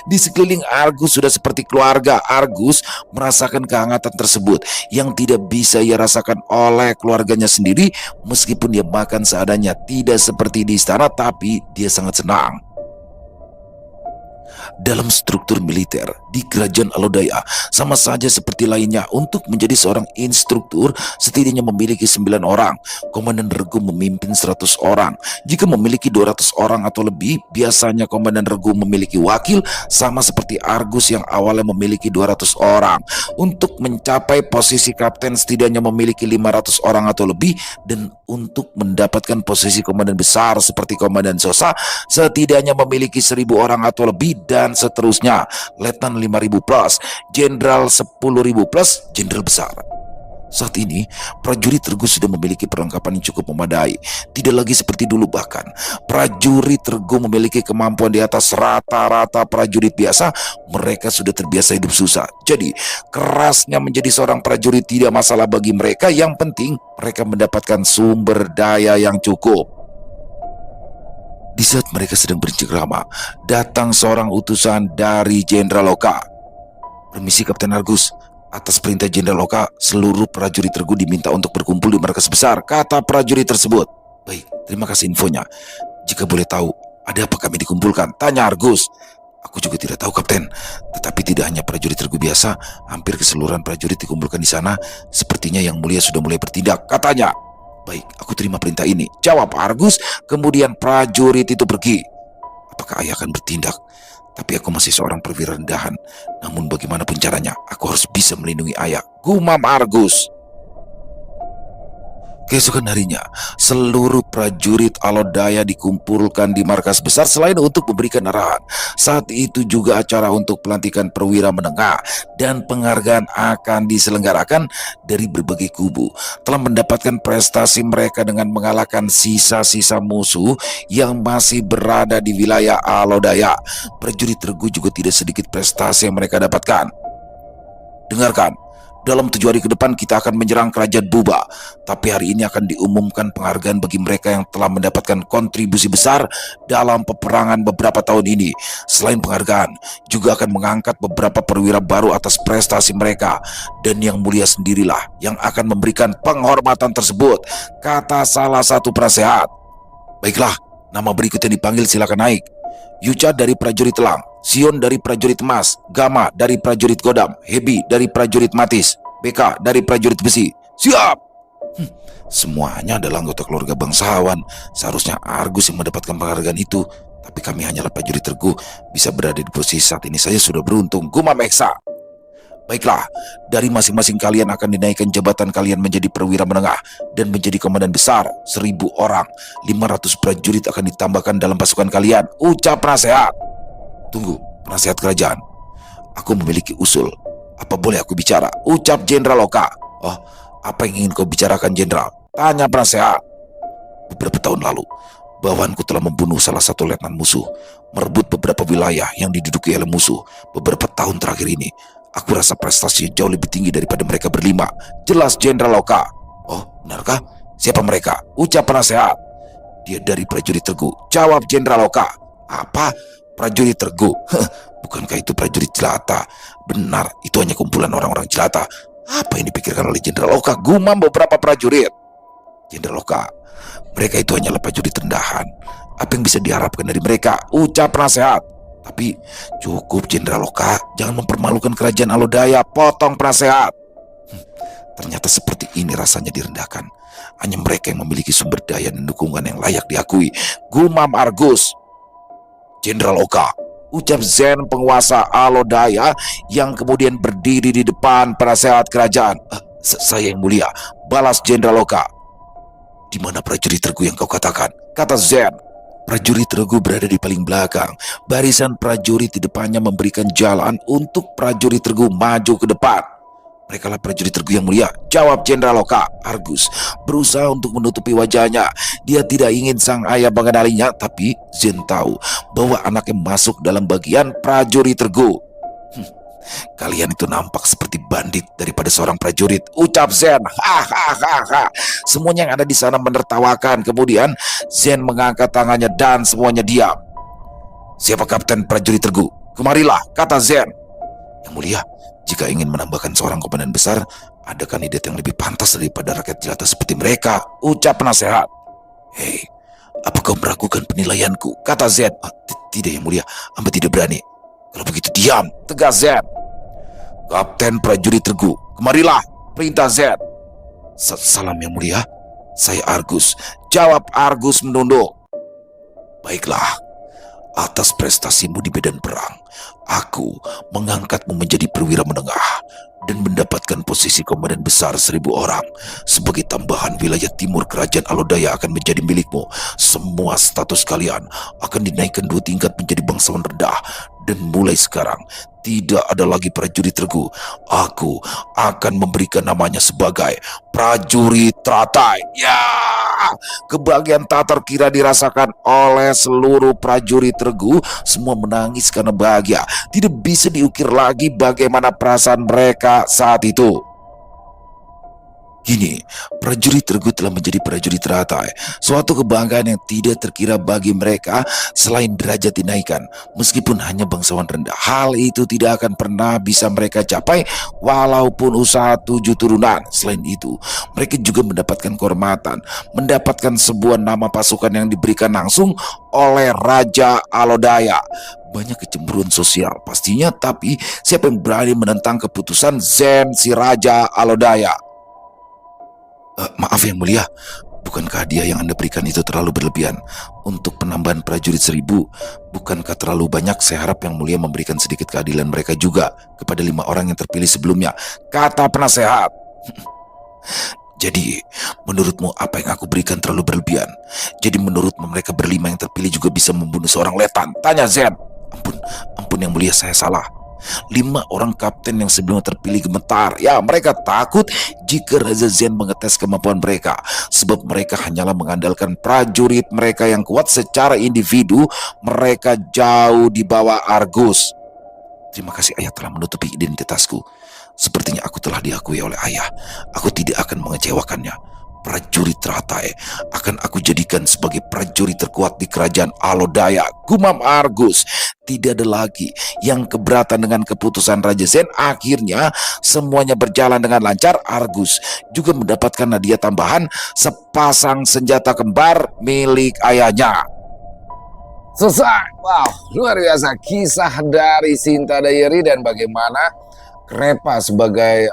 di sekeliling Argus sudah seperti keluarga. Argus merasakan kehangatan tersebut yang tidak bisa ia rasakan oleh keluarganya sendiri. Meskipun dia makan seadanya, tidak seperti di istana, tapi dia sangat senang. Dalam struktur militer di kerajaan Alodaya, sama saja seperti lainnya, untuk menjadi seorang instruktur setidaknya memiliki 9 orang. Komandan Regu memimpin 100 orang. Jika memiliki 200 orang atau lebih, biasanya Komandan Regu memiliki wakil, sama seperti Argus yang awalnya memiliki 200 orang. Untuk mencapai posisi kapten setidaknya memiliki 500 orang atau lebih, dan untuk mendapatkan posisi komandan besar seperti Komandan Sosa setidaknya memiliki 1000 orang atau lebih, dan seterusnya. Letnan 5000 plus, jenderal 10.000 plus, jenderal besar. Saat ini, prajurit Regu sudah memiliki perlengkapan yang cukup memadai. Tidak lagi seperti dulu, bahkan prajurit Regu memiliki kemampuan di atas rata-rata prajurit biasa. Mereka sudah terbiasa hidup susah. Jadi, kerasnya menjadi seorang prajurit tidak masalah bagi mereka. Yang penting, mereka mendapatkan sumber daya yang cukup. Di saat mereka sedang bercengkrama, datang seorang utusan dari Jenderal Oka. Permisi, Kapten Argus. Atas perintah Jenderal Oka, seluruh prajurit Regu diminta untuk berkumpul di markas besar, kata prajurit tersebut. Baik, terima kasih infonya. Jika boleh tahu, ada apa kami dikumpulkan? Tanya Argus. Aku juga tidak tahu, Kapten. Tetapi tidak hanya prajurit Regu biasa, hampir keseluruhan prajurit dikumpulkan di sana. Sepertinya Yang Mulia sudah mulai bertindak, katanya. Baik, aku terima perintah ini, jawab Argus. Kemudian prajurit itu pergi. Apakah ayah akan bertindak? Tapi aku masih seorang perwira rendahan. Namun bagaimanapun caranya, aku harus bisa melindungi ayah, gumam Argus. Keesokan harinya, seluruh prajurit Alodaya dikumpulkan di markas besar selain untuk memberikan arahan. Saat itu juga acara untuk pelantikan perwira menengah dan penghargaan akan diselenggarakan dari berbagai kubu. Telah mendapatkan prestasi mereka dengan mengalahkan sisa-sisa musuh yang masih berada di wilayah Alodaya. Prajurit Regu juga tidak sedikit prestasi yang mereka dapatkan. Dengarkan. Dalam 7 hari ke depan kita akan menyerang kerajaan Buba. Tapi hari ini akan diumumkan penghargaan bagi mereka yang telah mendapatkan kontribusi besar dalam peperangan beberapa tahun ini. Selain penghargaan, juga akan mengangkat beberapa perwira baru atas prestasi mereka. Dan yang mulia sendirilah yang akan memberikan penghormatan tersebut, kata salah satu penasehat. Baiklah, nama berikut yang dipanggil silakan naik. Yuca dari prajurit Telang, Sion dari prajurit Emas, Gama dari prajurit Godam, Hebi dari prajurit Matis, BK dari prajurit Besi. Siap! Semuanya adalah anggota keluarga bangsawan. Seharusnya Argus yang mendapatkan penghargaan itu. Tapi kami hanyalah prajurit Regu, bisa berada di posisi saat ini saja sudah beruntung. Gumam Eksa. Baiklah, dari masing-masing kalian akan dinaikkan jabatan kalian menjadi perwira menengah dan menjadi komandan besar. 1.000 orang, 500 prajurit akan ditambahkan dalam pasukan kalian. Ucap penasehat. Tunggu, penasehat kerajaan. Aku memiliki usul. Apa boleh aku bicara? Ucap Jenderal Oka. Oh, apa yang ingin kau bicarakan, Jenderal? Tanya penasehat. Beberapa tahun lalu, bawahanku telah membunuh salah satu letnan musuh, merebut beberapa wilayah yang diduduki oleh musuh. Beberapa tahun terakhir ini, aku rasa prestasinya jauh lebih tinggi daripada mereka berlima. Jelas Jenderal Oka. Oh, benarkah? Siapa mereka? Ucap penasehat. Dia dari prajurit Regu. Jawab Jenderal Oka. Apa? Prajurit Regu? Bukankah itu prajurit jelata? Benar, itu hanya kumpulan orang-orang jelata. Apa yang dipikirkan oleh Jenderal Oka? Gumam beberapa prajurit. Jenderal Oka, mereka itu hanyalah prajurit rendahan. Apa yang bisa diharapkan dari mereka? Ucap penasehat. Tapi cukup Jenderal Oka, jangan mempermalukan kerajaan Alodaya. Potong penasehat. Ternyata seperti ini rasanya direndahkan. Hanya mereka yang memiliki sumber daya dan dukungan yang layak diakui. Gumam Argus. Jenderal Oka, ucap Zen penguasa Alodaya yang kemudian berdiri di depan penasehat kerajaan. Saya yang mulia, balas Jenderal Oka. Di mana prajurit Regu yang kau katakan? Kata Zen. Prajurit Regu berada di paling belakang. Barisan prajurit di depannya memberikan jalan untuk prajurit Regu maju ke depan. Mereka lah prajurit Regu yang mulia. Jawab Jenderal Oka. Argus berusaha untuk menutupi wajahnya. Dia tidak ingin sang ayah mengenalinya, tapi Zen tahu bahwa anaknya masuk dalam bagian prajurit Regu. Kalian itu nampak seperti bandit daripada seorang prajurit. Ucap Zen. Hahaha. Semuanya yang ada di sana menertawakan. Kemudian Zen mengangkat tangannya dan semuanya diam. Siapa kapten prajurit Regu? Kemarilah, kata Zen. Yang mulia, jika ingin menambahkan seorang komandan besar, ada kandidat yang lebih pantas daripada rakyat jelata seperti mereka. Ucap penasehat. Hei, apa kau meragukan penilaianku? Kata Zen. Tidak yang mulia, hamba tidak berani. Kalau begitu diam, tegas Zen. Kapten prajurit Regu, kemarilah, perintah Zen. Salam yang mulia, saya Argus. Jawab Argus menunduk. Baiklah, atas prestasimu di medan perang, aku mengangkatmu menjadi perwira menengah dan mendapatkan posisi komandan besar 1.000 orang. Sebagai tambahan, wilayah timur kerajaan Alodaya akan menjadi milikmu. Semua status kalian akan dinaikkan 2 tingkat menjadi bangsawan rendah. Dan mulai sekarang, tidak ada lagi prajurit Regu. Aku akan memberikan namanya sebagai prajurit teratai. Ya, kebahagiaan tak terkira dirasakan oleh seluruh prajurit Regu. Semua menangis karena bahagia. Tidak bisa diukir lagi bagaimana perasaan mereka saat itu. Kini, prajurit Regu telah menjadi prajurit teratai. Suatu kebanggaan yang tidak terkira bagi mereka selain derajat dinaikkan. Meskipun hanya bangsawan rendah, hal itu tidak akan pernah bisa mereka capai walaupun usaha 7 turunan. Selain itu, mereka juga mendapatkan kehormatan, mendapatkan sebuah nama pasukan yang diberikan langsung oleh Raja Alodaya. Banyak kecemburuan sosial pastinya, tapi siapa yang berani menentang keputusan Zen si Raja Alodaya? Maaf yang mulia, bukankah hadiah yang Anda berikan itu terlalu berlebihan? Untuk penambahan prajurit 1.000, bukankah terlalu banyak? Saya harap yang mulia memberikan sedikit keadilan mereka juga kepada 5 orang yang terpilih sebelumnya, kata penasehat. Jadi, menurutmu apa yang aku berikan terlalu berlebihan? Jadi menurutmu mereka berlima yang terpilih juga bisa membunuh seorang Lethan? Tanya Zen. Ampun, ampun yang mulia, saya salah. 5 orang kapten yang sebelumnya terpilih gemetar. Ya, mereka takut jika Raja Zen mengetes kemampuan mereka. Sebab mereka hanyalah mengandalkan prajurit mereka yang kuat secara individu. Mereka jauh di bawah Argus. Terima kasih ayah telah menutupi identitasku. Sepertinya aku telah diakui oleh ayah. Aku tidak akan mengecewakannya. Prajurit teratai akan aku jadikan sebagai prajurit terkuat di kerajaan Alodaya. Gumam Argus. Tidak ada lagi yang keberatan dengan keputusan Raja Zen. Akhirnya semuanya berjalan dengan lancar. Argus juga mendapatkan hadiah tambahan, sepasang senjata kembar milik ayahnya. Selesai. Wow, luar biasa kisah dari Sinta Diary dan bagaimana Krepa sebagai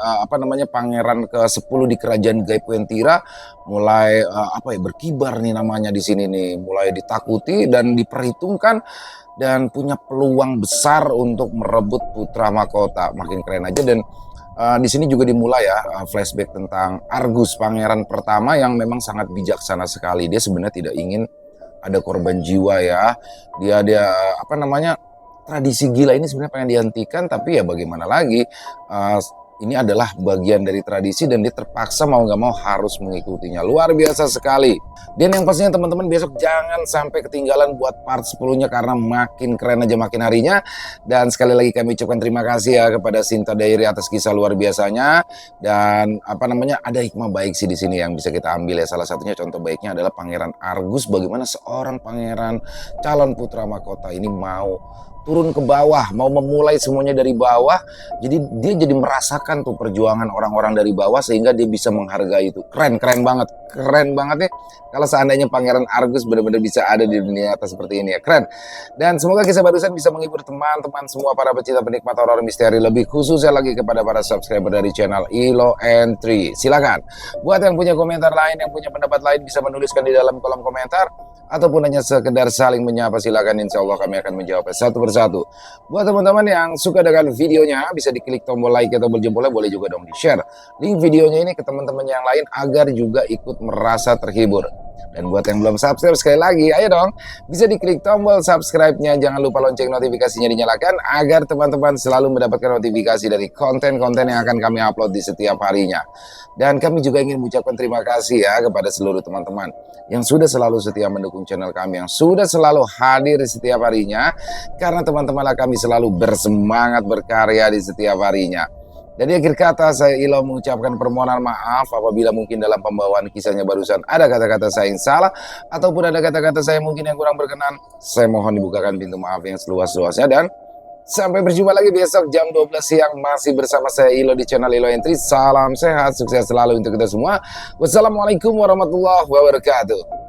pangeran ke-10 di kerajaan Gaib Wentira mulai berkibar nih namanya di sini nih, mulai ditakuti dan diperhitungkan dan punya peluang besar untuk merebut putra mahkota. Makin keren aja. Dan di sini juga dimulai ya flashback tentang Argus, pangeran pertama yang memang sangat bijaksana sekali. Dia sebenarnya tidak ingin ada korban jiwa ya. Dia tradisi gila ini sebenarnya pengen dihentikan, tapi ya bagaimana lagi, ini adalah bagian dari tradisi dan dia terpaksa mau nggak mau harus mengikutinya. Luar biasa sekali. Dan yang pastinya teman-teman besok jangan sampai ketinggalan buat part 10-nya karena makin keren aja makin harinya. Dan sekali lagi kami ucapkan terima kasih ya kepada Sinta Diary atas kisah luar biasanya. Dan ada hikmah baik sih di sini yang bisa kita ambil ya. Salah satunya contoh baiknya adalah Pangeran Argus, bagaimana seorang pangeran calon putra mahkota ini mau turun ke bawah, mau memulai semuanya dari bawah. Jadi dia jadi merasakan tuh perjuangan orang-orang dari bawah sehingga dia bisa menghargai itu. Keren banget ya. Kalau seandainya Pangeran Argus benar-benar bisa ada di dunia nyata seperti ini ya, keren. Dan semoga kisah barusan bisa menghibur teman-teman semua para pecinta penikmat horor misteri, lebih khususnya lagi kepada para subscriber dari channel Ilo Entry. Silakan buat yang punya komentar lain, yang punya pendapat lain bisa menuliskan di dalam kolom komentar ataupun hanya sekedar saling menyapa, silakan, insya Allah kami akan menjawab satu persatu. Buat teman-teman yang suka dengan videonya bisa diklik tombol like atau tombol jempolnya, boleh juga dong di share link videonya ini ke teman-teman yang lain agar juga ikut merasa terhibur. Dan buat yang belum subscribe, sekali lagi ayo dong bisa diklik tombol subscribe-nya, jangan lupa lonceng notifikasinya dinyalakan agar teman-teman selalu mendapatkan notifikasi dari konten-konten yang akan kami upload di setiap harinya. Dan kami juga ingin mengucapkan terima kasih ya kepada seluruh teman-teman yang sudah selalu setia mendukung channel kami, yang sudah selalu hadir di setiap harinya, karena teman-teman kami selalu bersemangat berkarya di setiap harinya. Dan di akhir kata saya Ilo mengucapkan permohonan maaf apabila mungkin dalam pembawaan kisahnya barusan ada kata-kata saya yang salah ataupun ada kata-kata saya mungkin yang kurang berkenan. Saya mohon dibukakan pintu maaf yang seluas-luasnya dan sampai berjumpa lagi besok jam 12 siang masih bersama saya Ilo di channel Ilo Entry. Salam sehat, sukses selalu untuk kita semua. Wassalamualaikum warahmatullahi wabarakatuh.